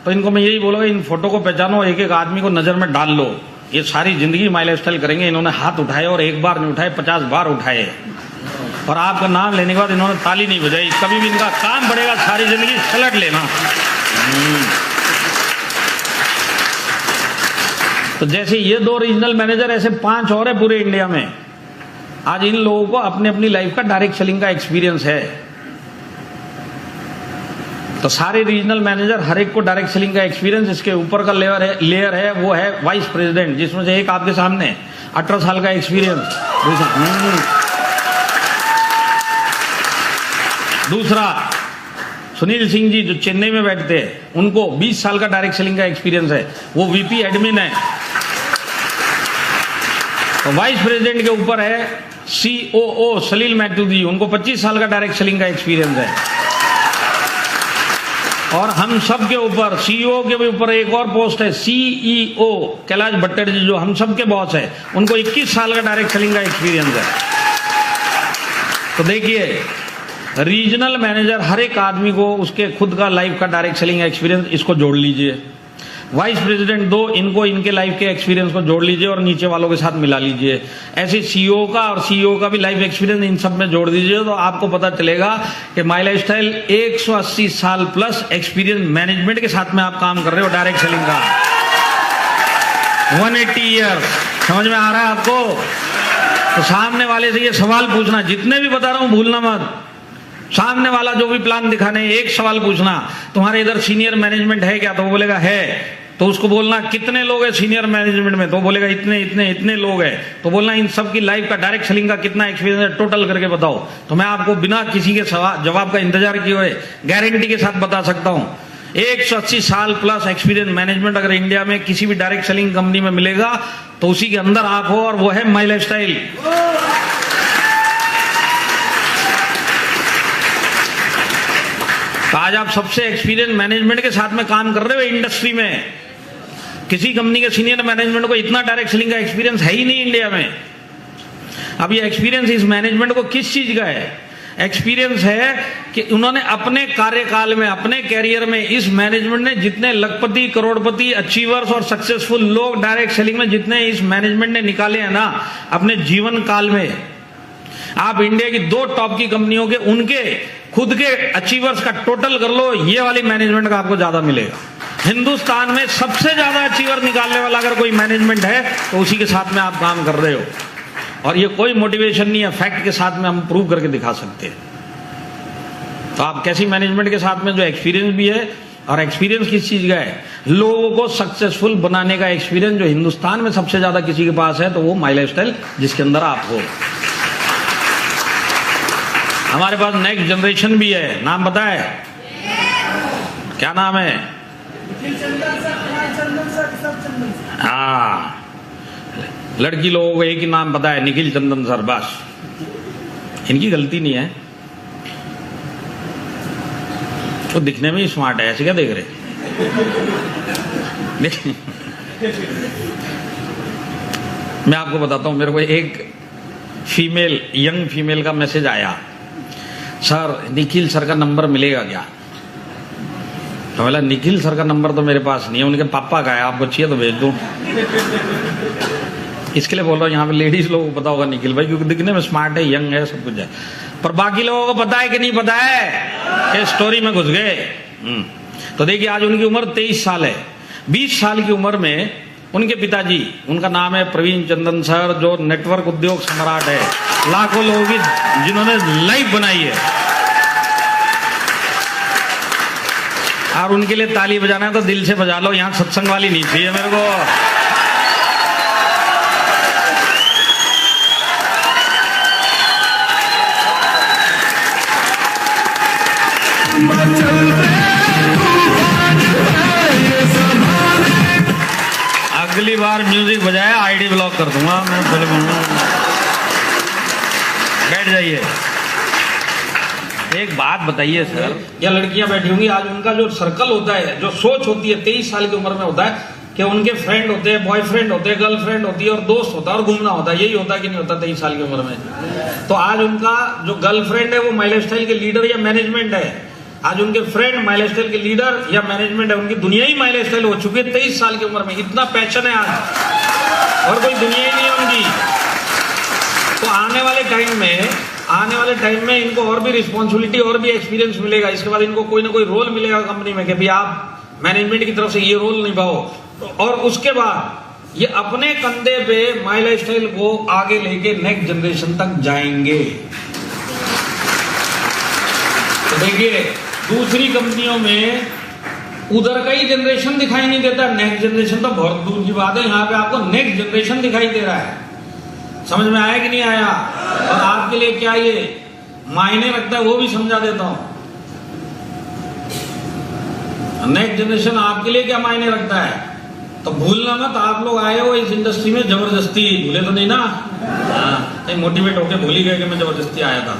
तो इनको मैं यही बोलूंगा, इन फोटो को पहचानो, एक एक आदमी को नजर में डाल लो। ये सारी जिंदगी माई लाइफस्टाइल करेंगे। इन्होंने हाथ उठाए और एक बार नहीं उठाए, 50 बार उठाए, और आपका नाम लेने के बाद इन्होंने ताली नहीं बजाई। कभी भी इनका काम बढ़ेगा, सारी जिंदगी सलट लेना। तो जैसे ये 2 रीजनल मैनेजर, ऐसे 5 और है पूरे इंडिया में। आज इन लोगों को अपने अपनी लाइफ का डायरेक्ट सेलिंग का एक्सपीरियंस है। तो सारे रीजनल मैनेजर, हर एक को डायरेक्ट सेलिंग का एक्सपीरियंस। इसके ऊपर का लेयर है वो है वाइस प्रेसिडेंट, जिसमें से एक आपके सामने 18 साल का एक्सपीरियंस। दूसरा सुनील सिंह जी जो चेन्नई में बैठते हैं, उनको 20 साल का डायरेक्ट सेलिंग का एक्सपीरियंस है, वो वीपी एडमिन है। तो वाइस प्रेसिडेंट के ऊपर है सीओओ सलील मैथ्यू जी, उनको 25 साल का डायरेक्ट सेलिंग का एक्सपीरियंस है। और हम सब के ऊपर, सीईओ के भी ऊपर एक और पोस्ट है, सीईओ कैलाश भट्टर जी, जो हम सब के बॉस है, उनको 21 साल का डायरेक्ट सेलिंग का एक्सपीरियंस है। तो देखिए, रीजनल मैनेजर हर एक आदमी को उसके खुद का लाइफ का डायरेक्ट सेलिंग एक्सपीरियंस, इसको जोड़ लीजिए। वाइस प्रेसिडेंट 2, इनको इनके लाइफ के एक्सपीरियंस को जोड़ लीजिए और नीचे वालों के साथ मिला लीजिए। ऐसे सीईओ का और सीईओ का भी लाइफ एक्सपीरियंस इन सब में जोड़ दीजिए, तो आपको पता चलेगा कि माई लाइफस्टाइल 180 साल प्लस एक्सपीरियंस मैनेजमेंट के साथ में आप काम कर रहे हो डायरेक्ट सेलिंग का। 180 ईयर्स, समझ में आ रहा है आपको? तो सामने वाले से ये सवाल पूछना, जितने भी बता रहा हूं भूलना मत। सामने वाला जो भी प्लान दिखाने, एक सवाल पूछना, तुम्हारे इधर सीनियर मैनेजमेंट है क्या? तो वो बोलेगा है। तो उसको बोलना कितने लोग हैं सीनियर मैनेजमेंट में? तो बोलेगा इतने इतने इतने लोग हैं। तो बोलना इन सब की लाइफ का डायरेक्ट सेलिंग का कितना एक्सपीरियंस है, टोटल करके बताओ। तो मैं आपको बिना किसी के जवाब का इंतजार किए हुए गारंटी के साथ बता सकता हूं, 180 साल प्लस एक्सपीरियंस मैनेजमेंट अगर इंडिया में किसी भी डायरेक्ट सेलिंग कंपनी में मिलेगा तो उसी के अंदर आप हो, और वो है माई लाइफस्टाइल। तो आज आप सबसे एक्सपीरियंस मैनेजमेंट के साथ में काम कर रहे हो इंडस्ट्री में। किसी कंपनी के सीनियर मैनेजमेंट को इतना डायरेक्ट सेलिंग का एक्सपीरियंस है ही नहीं इंडिया में। अब ये एक्सपीरियंस इस मैनेजमेंट को किस चीज का है? एक्सपीरियंस है कि उन्होंने अपने कार्यकाल में, अपने कैरियर में, इस मैनेजमेंट ने जितने लखपति, करोड़पति, अचीवर्स और सक्सेसफुल लोग डायरेक्ट सेलिंग में जितने इस मैनेजमेंट ने निकाले हैं ना अपने जीवन काल में, आप इंडिया की 2 टॉप की कंपनियों के उनके खुद के अचीवर्स का टोटल कर लो, ये वाली मैनेजमेंट का आपको ज्यादा मिलेगा। हिंदुस्तान में सबसे ज्यादा अचीवर निकालने वाला अगर कोई मैनेजमेंट है तो उसी के साथ में आप काम कर रहे हो। और ये कोई मोटिवेशन नहीं है, फैक्ट के साथ में हम प्रूव करके दिखा सकते हैं। तो आप कैसी मैनेजमेंट के साथ में जो एक्सपीरियंस भी है, और एक्सपीरियंस किस चीज का है? लोगों को सक्सेसफुल बनाने का एक्सपीरियंस जो हिंदुस्तान में सबसे ज्यादा किसी के पास है तो वो माई लाइफस्टाइल, जिसके अंदर आप हो। हमारे पास नेक्स्ट जनरेशन भी है, नाम पता है? क्या नाम है? हाँ, लड़की लोगों को एक ही नाम पता है, निखिल चंदन सर, बस। इनकी गलती नहीं है, तो दिखने में ही स्मार्ट है, ऐसे क्या देख रहे? मैं आपको बताता हूं, मेरे को एक फीमेल, यंग फीमेल का मैसेज आया, सर निखिल सर का नंबर मिलेगा क्या? तो बोला निखिल सर का नंबर तो मेरे पास नहीं है, उनके पापा का है, आपको चाहिए तो भेज दूं। इसके लिए बोल रहा हूँ, यहाँ पे लेडीज लोगों को पता होगा निखिल भाई, क्योंकि दिखने में स्मार्ट है, यंग है, सब कुछ है। पर बाकी लोगों को पता है कि नहीं पता है? इस स्टोरी में घुस गए। तो देखिए, आज उनकी उम्र 23 साल है। 20 साल की उम्र में उनके पिताजी, उनका नाम है प्रवीण चंदन सर, जो नेटवर्क उद्योग सम्राट है, लाखों लोगों की जिन्होंने लाइफ बनाई है। और उनके लिए ताली बजाना है तो दिल से बजा लो, यहाँ सत्संग वाली नहीं चाहिए मेरे को। अगली बार म्यूजिक बजाए आईडी ब्लॉक कर दूंगा मैं। बैठ जाइए। एक बात बताइए सर, या लड़कियां बैठी होंगी, आज उनका जो सर्कल होता है, जो सोच होती है 23 साल की उम्र में होता है कि उनके फ्रेंड होते हैं, बॉयफ्रेंड होते हैं, गर्लफ्रेंड होती है और दोस्त होता है और घूमना होता है। यही होता है कि नहीं होता 23 साल की उम्र में? तो आज उनका जो गर्लफ्रेंड है वो माई लाइफस्टाइल के लीडर या मैनेजमेंट है, आज उनके फ्रेंड माई लाइफस्टाइल के लीडर या मैनेजमेंट है। उनकी दुनिया ही माई लाइफस्टाइल हो चुकी है 23 साल की उम्र में। इतना पैशन है आज, और कोई दुनिया ही नहीं है उनकी। तो आने वाले टाइम में इनको और भी रिस्पॉन्सिबिलिटी और भी एक्सपीरियंस मिलेगा। इसके बाद इनको कोई ना कोई रोल मिलेगा कंपनी में कि भाई आप मैनेजमेंट की तरफ से ये रोल निभाओ, और उसके बाद ये अपने कंधे पे माई लाइफस्टाइल को आगे लेके नेक्स्ट जनरेशन तक जाएंगे। तो देखिए, दूसरी कंपनियों में उधर का ही जनरेशन दिखाई नहीं देता, नेक्स्ट जनरेशन तो बहुत दूर की बात है। यहाँ पे आपको नेक्स्ट जनरेशन दिखाई दे रहा है। समझ में आया कि नहीं आया? और आपके लिए क्या ये मायने रखता है वो भी समझा देता हूं। नेक्स्ट जनरेशन आपके लिए क्या मायने रखता है, तो भूलना मत। आप लोग आए हो इस इंडस्ट्री में जबरदस्ती, भूले तो नहीं ना? नहीं, मोटिवेट होके भूल ही गए कि मैं जबरदस्ती आया था।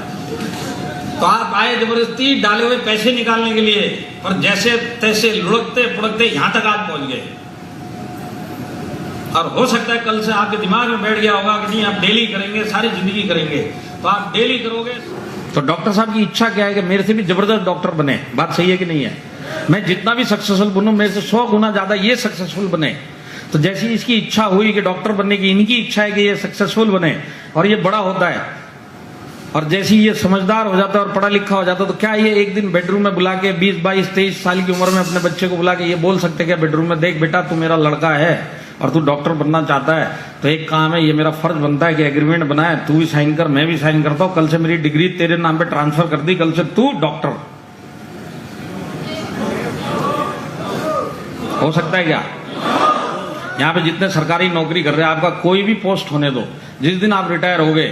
तो आप आए जबरदस्ती डाले हुए पैसे निकालने के लिए, पर जैसे तैसे लुढ़कते पुढ़कते यहां तक आप पहुंच गए। और हो सकता है कल से आपके दिमाग में बैठ गया होगा कि नहीं, आप डेली करेंगे, सारी जिंदगी करेंगे। तो आप डेली करोगे। तो डॉक्टर साहब की इच्छा क्या है कि मेरे से भी जबरदस्त डॉक्टर बने। बात सही है कि नहीं है? मैं जितना भी सक्सेसफुल बनूं, मेरे से 100 गुना ज्यादा ये सक्सेसफुल बने। तो जैसी इसकी इच्छा हुई कि डॉक्टर बनने की, इनकी इच्छा है कि ये सक्सेसफुल बने और ये बड़ा होता है, और जैसे ये समझदार हो जाता है और पढ़ा लिखा हो जाता है, तो क्या ये एक दिन बेडरूम में बुला के 20, 22, 23 साल की उम्र में अपने बच्चे को बुला के ये बोल सकते क्या बेडरूम में, देख बेटा तू मेरा लड़का है और तू डॉक्टर बनना चाहता है, तो एक काम है, ये मेरा फर्ज बनता है कि एग्रीमेंट बनाए, तू भी साइन कर, मैं भी साइन करता हूं, कल से मेरी डिग्री तेरे नाम पे ट्रांसफर कर दी, कल से तू डॉक्टर। हो सकता है क्या? यहां पे जितने सरकारी नौकरी कर रहे हैं, आपका कोई भी पोस्ट होने दो, जिस दिन आप रिटायर हो गए,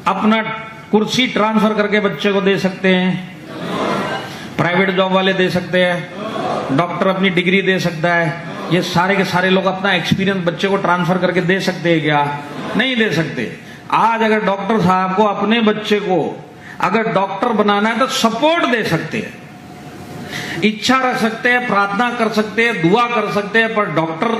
अपना कुर्सी ट्रांसफर करके बच्चे को दे सकते हैं, प्राइवेट जॉब वाले दे सकते हैं, डॉक्टर अपनी डिग्री दे सकता है, ये सारे के सारे लोग अपना एक्सपीरियंस बच्चे को ट्रांसफर करके दे सकते हैं क्या? नहीं दे सकते। आज अगर डॉक्टर साहब को अपने बच्चे को अगर डॉक्टर बनाना है तो सपोर्ट दे सकते हैं, इच्छा रख सकते हैं, प्रार्थना कर सकते हैं, दुआ कर सकते हैं, पर डॉक्टर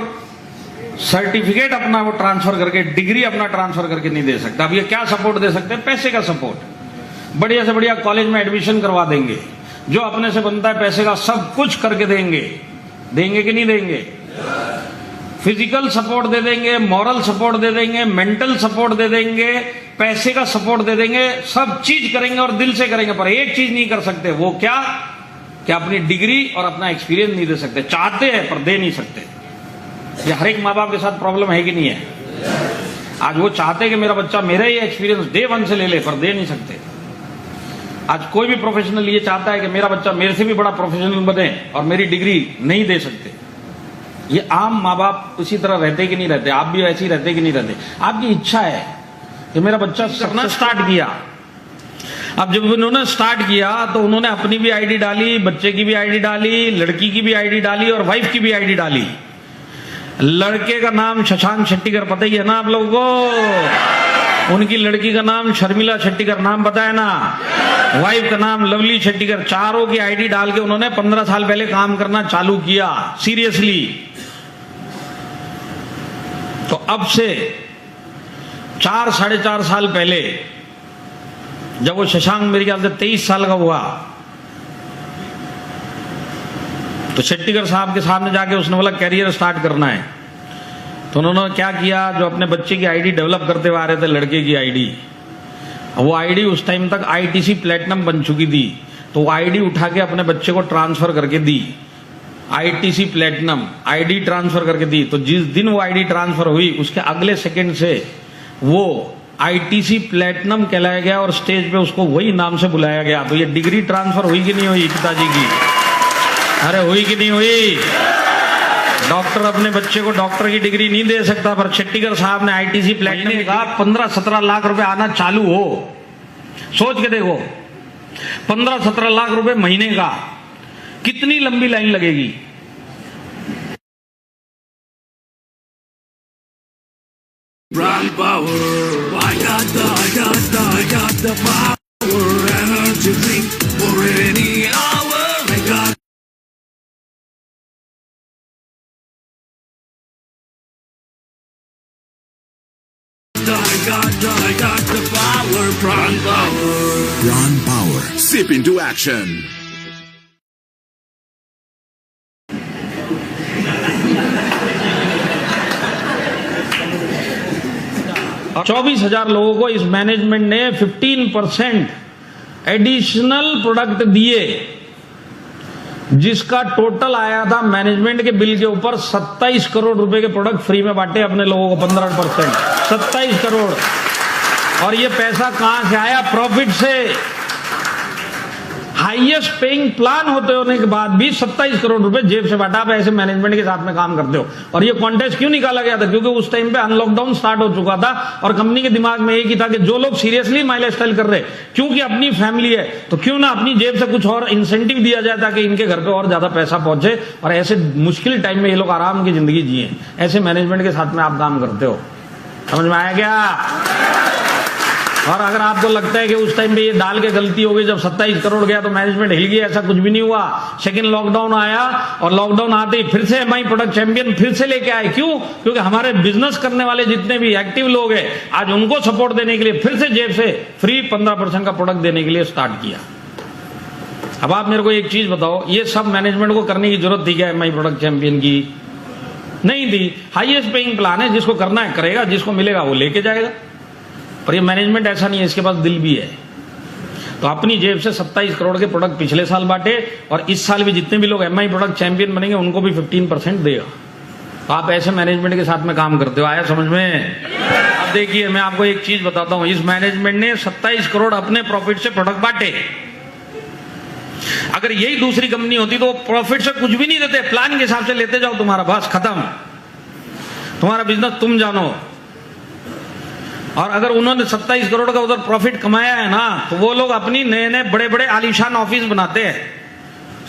सर्टिफिकेट अपना वो ट्रांसफर करके, डिग्री अपना ट्रांसफर करके नहीं दे सकता। अब ये क्या सपोर्ट दे सकते हैं? पैसे का सपोर्ट। बढ़िया से बढ़िया कॉलेज में एडमिशन करवा देंगे, जो अपने से बनता है पैसे का सब कुछ करके देंगे। देंगे कि नहीं देंगे? फिजिकल सपोर्ट दे देंगे, मॉरल सपोर्ट दे देंगे, मेंटल सपोर्ट दे देंगे, पैसे का सपोर्ट दे देंगे, सब चीज करेंगे और दिल से करेंगे। पर एक चीज नहीं कर सकते, वो क्या? कि अपनी डिग्री और अपना एक्सपीरियंस नहीं दे सकते। चाहते हैं पर दे नहीं सकते। ये हर एक माँ बाप के साथ प्रॉब्लम है कि नहीं है? आज वो चाहते हैं कि मेरा बच्चा मेरा ही एक्सपीरियंस डे 1 से ले ले, पर दे नहीं सकते। आज कोई भी प्रोफेशनल ये चाहता है कि मेरा बच्चा मेरे से भी बड़ा प्रोफेशनल बने और मेरी डिग्री नहीं दे सकते। ये आम माँ बाप उसी तरह रहते कि नहीं रहते? आप भी ऐसे ही रहते कि नहीं रहते? आपकी इच्छा है कि मेरा बच्चा करना स्टार्ट किया। अब जब उन्होंने स्टार्ट किया तो उन्होंने अपनी भी आईडी डाली, बच्चे की भी आईडी डाली, लड़की की भी आईडी डाली और वाइफ की भी आईडी डाली। लड़के का नाम शशांक शेट्टीकर पता ही है ना आप लोगों को? उनकी लड़की का नाम शर्मिला शेट्टीकर, नाम पता है ना? वाइफ का नाम लवली शेट्टीकर। चारों की आईडी डाल के उन्होंने 15 साल पहले काम करना चालू किया, सीरियसली। तो अब से 4 साढ़े 4 साल पहले जब वो शशांक मेरे ख्याल से 23 साल का हुआ, तो शेट्टीकर साहब के सामने जाके उसने बोला कैरियर स्टार्ट करना है। तो उन्होंने क्या किया, जो अपने बच्चे की आईडी डेवलप करते हुए आ रहे थे, लड़के की आईडी, वो आईडी उस टाइम तक आईटीसी प्लेटिनम बन चुकी थी, तो वो आईडी उठा के अपने बच्चे को ट्रांसफर करके दी। आईटीसी प्लेटिनम आईडी ट्रांसफर करके दी। तो जिस दिन वो आईडी ट्रांसफर हुई उसके अगले सेकंड से वो आईटीसी प्लेटिनम कहलाया गया और स्टेज पे उसको वही नाम से बुलाया गया। तो ये डिग्री ट्रांसफर हुई कि नहीं हुई पिताजी की? अरे हुई कि नहीं हुई? डॉक्टर अपने बच्चे को डॉक्टर की डिग्री नहीं दे सकता, पर शेट्टीकर साहब ने आईटीसी प्लेटिनम का 15-17 लाख रुपए आना चालू हो। सोच के देखो, 15-17 लाख रुपए महीने का, कितनी लंबी लाइन लगेगी। Brand power, I got the power, energy drink for any hour. I got the power, Brand power. Brand Power. Sip into action. और 24,000 लोगों को इस मैनेजमेंट ने 15% एडिशनल प्रोडक्ट दिए, जिसका टोटल आया था मैनेजमेंट के बिल के ऊपर 27 करोड़ रुपए के प्रोडक्ट फ्री में बांटे अपने लोगों को 15%, 27 करोड़। और ये पैसा कहां से आया? प्रॉफिट से। हाईएस्ट पेइंग प्लान होने के बाद भी 27 करोड़ रुपए जेब से बांटा। आप ऐसे मैनेजमेंट के साथ में काम करते हो। और ये कॉन्टेस्ट क्यों निकाला गया था? क्योंकि उस टाइम पे अनलॉकडाउन स्टार्ट हो चुका था और कंपनी के दिमाग में एक ही था कि जो लोग सीरियसली माई लाइफ स्टाइल कर रहे, क्योंकि अपनी फैमिली है, तो क्यों ना अपनी जेब से कुछ और इंसेंटिव दिया जाए ताकि इनके घर पे और ज्यादा पैसा पहुंचे और ऐसे मुश्किल टाइम में ये लोग आराम की जिंदगी जिए। ऐसे मैनेजमेंट के साथ में आप काम करते हो। समझ में आया क्या? और अगर आपको लगता है कि उस टाइम पे ये डाल के गलती हो गई, जब 27 करोड़ गया तो मैनेजमेंट हिल गया, ऐसा कुछ भी नहीं हुआ। सेकंड लॉकडाउन आया और लॉकडाउन आते ही फिर से एमआई प्रोडक्ट चैंपियन फिर से लेके आए। क्यों? क्योंकि हमारे बिजनेस करने वाले जितने भी एक्टिव लोग हैं, आज उनको सपोर्ट देने के लिए फिर से जेब से फ्री 15% का प्रोडक्ट देने के लिए स्टार्ट किया। अब आप मेरे को एक चीज बताओ, ये सब मैनेजमेंट को करने की जरूरत थी क्या एमआई प्रोडक्ट चैंपियन की? नहीं थी। हाईएस्ट पेइंग प्लान है, जिसको करना है करेगा, जिसको मिलेगा वो लेके जाएगा। पर ये मैनेजमेंट ऐसा नहीं है, इसके पास दिल भी है। तो अपनी जेब से 27 करोड़ के प्रोडक्ट पिछले साल बांटे और इस साल भी जितने भी लोग एमआई प्रोडक्ट चैंपियन बनेंगे उनको भी 15% देगा। तो आप ऐसे मैनेजमेंट के साथ में काम करते हो। आया समझ में? अब देखिए, मैं आपको एक चीज बताता हूं। इस मैनेजमेंट ने 27 करोड़ अपने प्रॉफिट से प्रोडक्ट बांटे। अगर यही दूसरी कंपनी होती तो प्रॉफिट से कुछ भी नहीं देते, प्लान के हिसाब से लेते जाओ, तुम्हारा बस खत्म, तुम्हारा बिजनेस तुम जानो। और अगर उन्होंने 27 करोड़ का उधर प्रॉफिट कमाया है ना, तो वो लोग अपनी नए नए बड़े बड़े आलीशान ऑफिस बनाते हैं।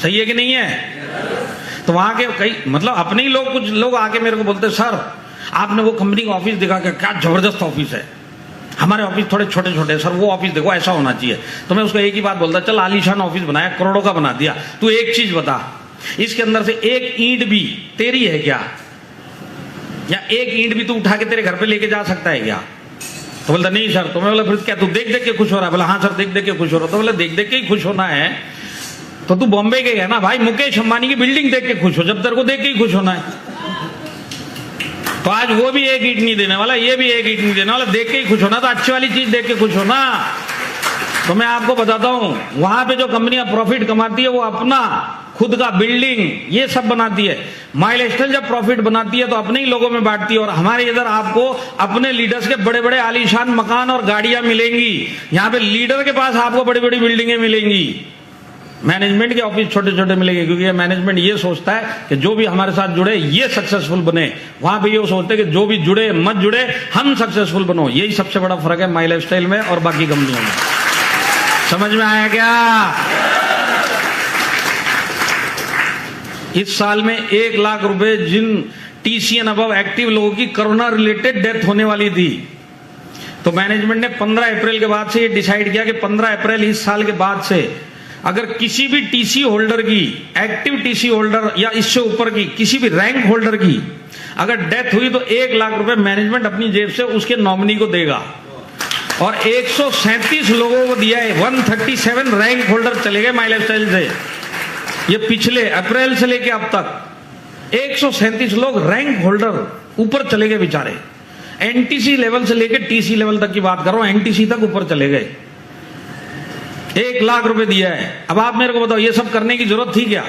सही है कि नहीं है? तो वहां के कई मतलब अपने ही लोग, कुछ लोग आके मेरे को बोलते, सर आपने वो कंपनी का ऑफिस दिखा के, क्या जबरदस्त ऑफिस है, हमारे ऑफिस थोड़े छोटे छोटे, सर वो ऑफिस देखो ऐसा होना चाहिए। तो मैं उसको एक ही बात बोलता, चल आलीशान ऑफिस बनाया, करोड़ों का बना दिया, तू एक चीज बता, इसके अंदर से एक ईंट भी तेरी है क्या? या एक ईंट भी तू उठा के तेरे घर पे लेके जा सकता है क्या? तो बोलता नहीं सर। तो मैं बोला फिर क्या तू देख देख के खुश हो रहा है? बोला हाँ सर देख देख के खुश हो रहा। तो बोला देख देख के ही खुश होना है तो तू बॉम्बे गया ना भाई, मुकेश अंबानी की बिल्डिंग देख के खुश हो, जब तेरे को देख के ही खुश होना है। तो आज वो भी एक ईंट नहीं देने वाला, ये भी एक ईंट नहीं देने वाला, देख के ही खुश होना। तो अच्छी वाली चीज देख के खुश होना। तो मैं आपको बताता हूं, वहां पे जो कंपनियां प्रॉफिट कमाती है वो अपना खुद का बिल्डिंग ये सब बनाती है। माई लाइफस्टाइल जब प्रॉफिट बनाती है तो अपने ही लोगों में बांटती है। और हमारे इधर आपको अपने लीडर्स के बड़े बड़े आलीशान मकान और गाड़ियां मिलेंगी। यहाँ पे लीडर के पास आपको बड़ी बड़ी बिल्डिंगें मिलेंगी, मैनेजमेंट के ऑफिस छोटे छोटे मिलेंगे। क्योंकि मैनेजमेंट ये सोचता है कि जो भी हमारे साथ जुड़े ये सक्सेसफुल बने। वहां पे ये सोचते हैं कि जो भी जुड़े मत जुड़े, हम सक्सेसफुल बनो। यही सबसे बड़ा फर्क है माई लाइफस्टाइल में और बाकी कंपनियों में। समझ में आया क्या? इस साल में 1 लाख रुपए जिन टीसी एंड अबव एक्टिव लोगों की कोरोना रिलेटेड डेथ होने वाली थी, तो मैनेजमेंट ने 15 अप्रैल के बाद से ये डिसाइड किया कि 15 अप्रैल इस साल के बाद से अगर किसी भी टीसी होल्डर की, एक्टिव टीसी होल्डर या इससे ऊपर की किसी भी रैंक होल्डर की अगर डेथ हुई तो 1 लाख रुपए मैनेजमेंट अपनी जेब से उसके नॉमिनी को देगा। और 137 लोगों को दिया है। 137 रैंक होल्डर चले गए माई लाइफस्टाइल से। ये पिछले अप्रैल से लेके अब तक 137 लोग रैंक होल्डर ऊपर चले गए बेचारे। एनटीसी लेवल से लेके टीसी लेवल तक की बात कर रहा हूं, एनटीसी तक ऊपर चले गए। 1 लाख रुपए दिया है। अब आप मेरे को बताओ ये सब करने की जरूरत थी क्या?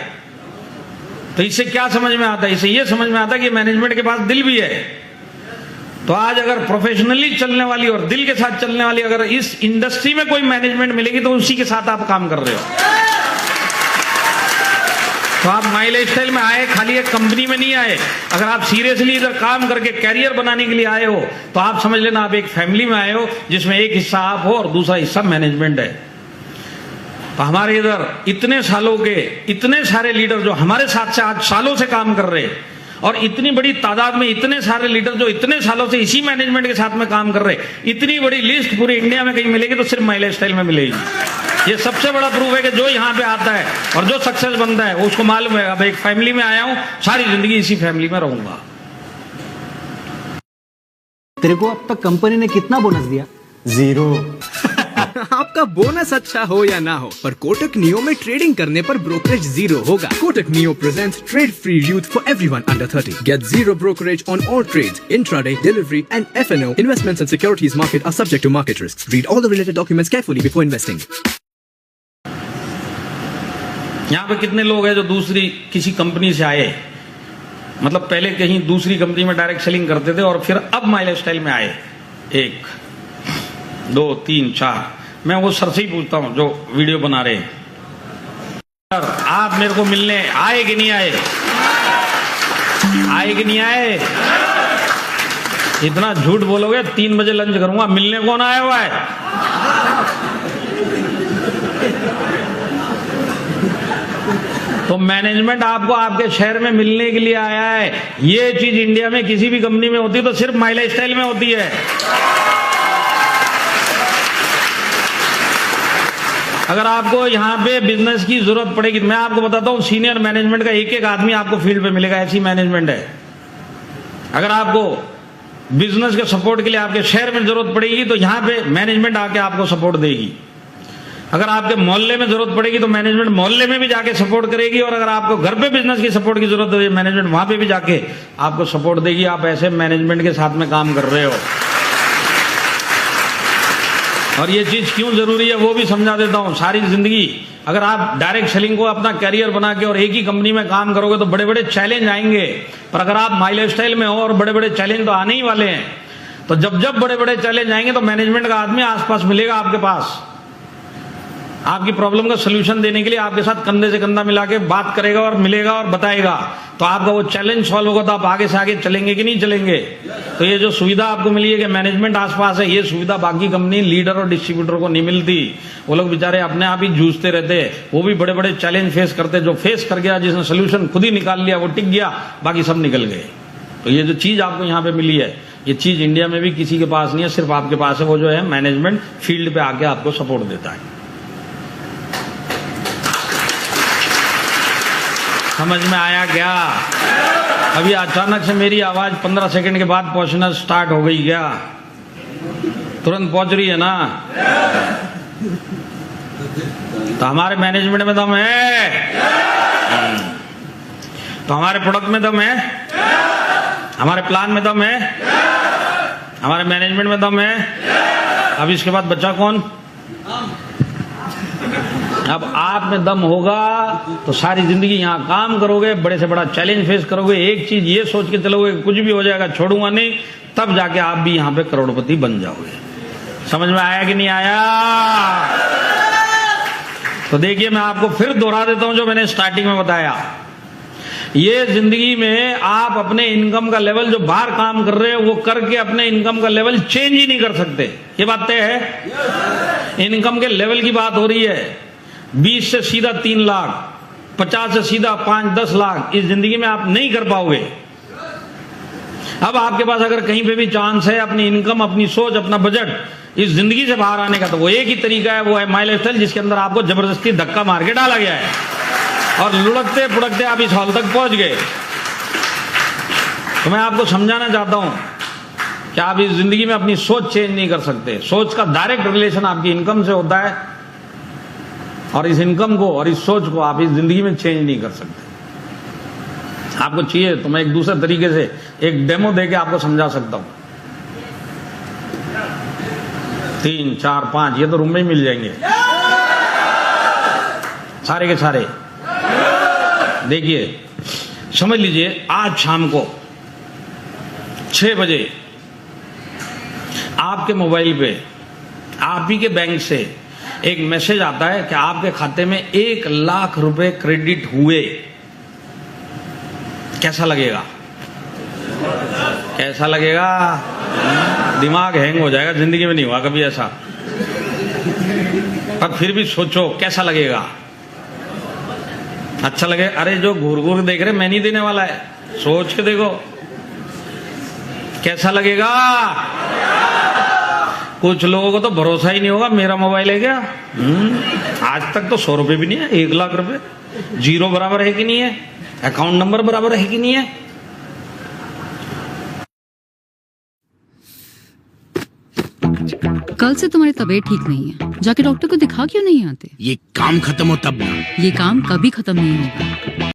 तो इससे क्या समझ में आता है? इससे ये समझ में आता है कि मैनेजमेंट के पास दिल भी है। तो आज अगर प्रोफेशनली चलने वाली और दिल के साथ चलने वाली अगर इस इंडस्ट्री में कोई मैनेजमेंट मिलेगी तो उसी के साथ आप काम कर रहे हो। तो आप माई लाइफस्टाइल में आए, खाली एक कंपनी में नहीं आए। अगर आप सीरियसली इधर काम करके कैरियर बनाने के लिए आए हो तो आप समझ लेना आप एक फैमिली में आए हो जिसमें एक हिस्सा आप हो और दूसरा हिस्सा मैनेजमेंट है। तो हमारे इधर इतने सालों के इतने सारे लीडर जो हमारे साथ से आज सालों से काम कर रहे, और इतनी बड़ी तादाद में इतने सारे लीडर जो इतने सालों से इसी मैनेजमेंट के साथ में काम कर रहे, इतनी बड़ी लिस्ट पूरी इंडिया में कहीं मिलेगी तो सिर्फ माई लाइफस्टाइल में मिलेगी। ये सबसे बड़ा प्रूफ है कि जो यहाँ पे आता है और जो सक्सेस बनता है उसको मालूम है अब एक फैमिली में आया हूं, सारी जिंदगी इसी फैमिली में रहूंगा। तेरे को अब तक कंपनी ने कितना बोनस दिया? 0। आपका बोनस अच्छा हो या ना हो, पर कोटक नियो में ट्रेडिंग करने पर ब्रोकरेज 0 होगा। Kotak neo presents trade free youth for everyone under 30. Get 0 brokerage on all trades, intraday, delivery and F&O. Investments and securities market are subject to market risks. Read all the related documents carefully before investing. यहाँ पे कितने लोग हैं जो दूसरी किसी company से आए, मतलब पहले कहीं दूसरी कंपनी में डायरेक्ट सेलिंग करते थे और फिर अब माई लाइफस्टाइल में आए? 1 2 3 4। मैं वो सर से ही पूछता हूं जो वीडियो बना रहे हैं, सर आप मेरे को मिलने आए कि नहीं आए? आए कि नहीं आए? इतना झूठ बोलोगे 3 बजे लंच करूंगा, मिलने कौन आया हुआ है? तो मैनेजमेंट आपको आपके शहर में मिलने के लिए आया है। ये चीज इंडिया में किसी भी कंपनी में होती तो सिर्फ माई लाइफस्टाइल में होती है। अगर आपको यहाँ पे बिजनेस की जरूरत पड़ेगी, मैं आपको बताता हूँ सीनियर मैनेजमेंट का एक आदमी आपको फील्ड पे मिलेगा, ऐसी मैनेजमेंट है। अगर आपको बिजनेस के सपोर्ट के लिए आपके शहर में जरूरत पड़ेगी तो यहाँ पे मैनेजमेंट आके आपको सपोर्ट देगी। अगर आपके मोहल्ले में जरूरत पड़ेगी तो मैनेजमेंट मोहल्ले में भी जाके सपोर्ट करेगी, और अगर आपको घर पे बिजनेस की सपोर्ट की जरूरत है मैनेजमेंट वहां पे भी जाके आपको सपोर्ट देगी। आप ऐसे मैनेजमेंट के साथ में काम कर रहे हो, और ये चीज क्यों जरूरी है वो भी समझा देता हूं। सारी जिंदगी अगर आप डायरेक्ट सेलिंग को अपना कैरियर बना के और एक ही कंपनी में काम करोगे तो बड़े बड़े चैलेंज आएंगे, पर अगर आप माई लाइफस्टाइल में हो और बड़े बड़े चैलेंज तो आने ही वाले हैं, तो जब बड़े बड़े चैलेंज आएंगे तो मैनेजमेंट का आदमी आसपास मिलेगा आपके पास, आपकी प्रॉब्लम का सोल्यूशन देने के लिए आपके साथ कंधे से कंधा मिला के बात करेगा और मिलेगा और बताएगा, तो आपका वो चैलेंज सॉल्व होगा तो आप आगे से आगे चलेंगे कि नहीं चलेंगे। तो ये जो सुविधा आपको मिली है कि मैनेजमेंट आसपास है, ये सुविधा बाकी कंपनी लीडर और डिस्ट्रीब्यूटर को नहीं मिलती। वो लोग बेचारे अपने आप ही जूझते रहते, वो भी बड़े बड़े चैलेंज फेस करते। जो फेस कर गया, जिसने सोल्यूशन खुद ही निकाल लिया, वो टिक गया, बाकी सब निकल गए। तो ये जो चीज आपको यहाँ पे मिली है, ये चीज इंडिया में भी किसी के पास नहीं है, सिर्फ आपके पास है। वो जो है मैनेजमेंट फील्ड पे आके आपको सपोर्ट देता है। समझ में आया क्या? अभी अचानक से मेरी आवाज 15 सेकंड के बाद पहुंचना स्टार्ट हो गई क्या? तुरंत पहुंच रही है ना? तो हमारे मैनेजमेंट में दम है, तो हमारे प्रोडक्ट में दम है, हमारे प्लान में दम है, हमारे मैनेजमेंट में दम है। अब इसके बाद बच्चा कौन? अब आप में दम होगा तो सारी जिंदगी यहाँ काम करोगे, बड़े से बड़ा चैलेंज फेस करोगे, एक चीज ये सोच के चलोगे कुछ भी हो जाएगा छोड़ूंगा नहीं, तब जाके आप भी यहाँ पे करोड़पति बन जाओगे। समझ में आया कि नहीं आया? तो देखिए मैं आपको फिर दोहरा देता हूं जो मैंने स्टार्टिंग में बताया। ये जिंदगी में आप अपने इनकम का लेवल जो बाहर काम कर रहे हो वो करके अपने इनकम का लेवल चेंज ही नहीं कर सकते। ये बात तय है। इनकम के लेवल की बात हो रही है। 20 से सीधा 3 लाख, 50 से सीधा 5-10 लाख इस जिंदगी में आप नहीं कर पाओगे। अब आपके पास अगर कहीं पे भी चांस है अपनी इनकम, अपनी सोच, अपना बजट इस जिंदगी से बाहर आने का, तो वो एक ही तरीका है, वो है माई लाइफस्टाइल, जिसके अंदर आपको जबरदस्ती धक्का मार के डाला गया है और लुढ़कते पुढ़कते आप इस हॉल तक पहुंच गए। तो मैं आपको समझाना चाहता हूं कि आप इस जिंदगी में अपनी सोच चेंज नहीं कर सकते। सोच का डायरेक्ट रिलेशन आपकी इनकम से होता है, और इस इनकम को और इस सोच को आप इस जिंदगी में चेंज नहीं कर सकते। आपको चाहिए तो मैं एक दूसरे तरीके से एक डेमो देके आपको समझा सकता हूं। 3, 4, 5 ये तो रूम में ही मिल जाएंगे सारे के सारे। देखिए समझ लीजिए आज शाम को 6 बजे आपके मोबाइल पे आप ही के बैंक से एक मैसेज आता है कि आपके खाते में 1 लाख रुपए क्रेडिट हुए। कैसा लगेगा? कैसा लगेगा? दिमाग हैंग हो जाएगा। जिंदगी में नहीं हुआ कभी ऐसा। पर फिर भी सोचो कैसा लगेगा। अच्छा लगे, अरे जो घूर घूर देख रहे मैं नहीं देने वाला है, सोच के देखो कैसा लगेगा। कुछ लोगों को तो भरोसा ही नहीं होगा, मेरा मोबाइल है क्या। आज तक तो 100 रुपए भी नहीं है, 1 लाख रुपए। जीरो बराबर है कि नहीं है, अकाउंट नंबर बराबर है कि नहीं है। कल से तुम्हारी तबीयत ठीक नहीं है, जाके डॉक्टर को दिखा क्यों नहीं आते? ये काम खत्म हो तब ना। ये काम कभी खत्म नहीं होगा।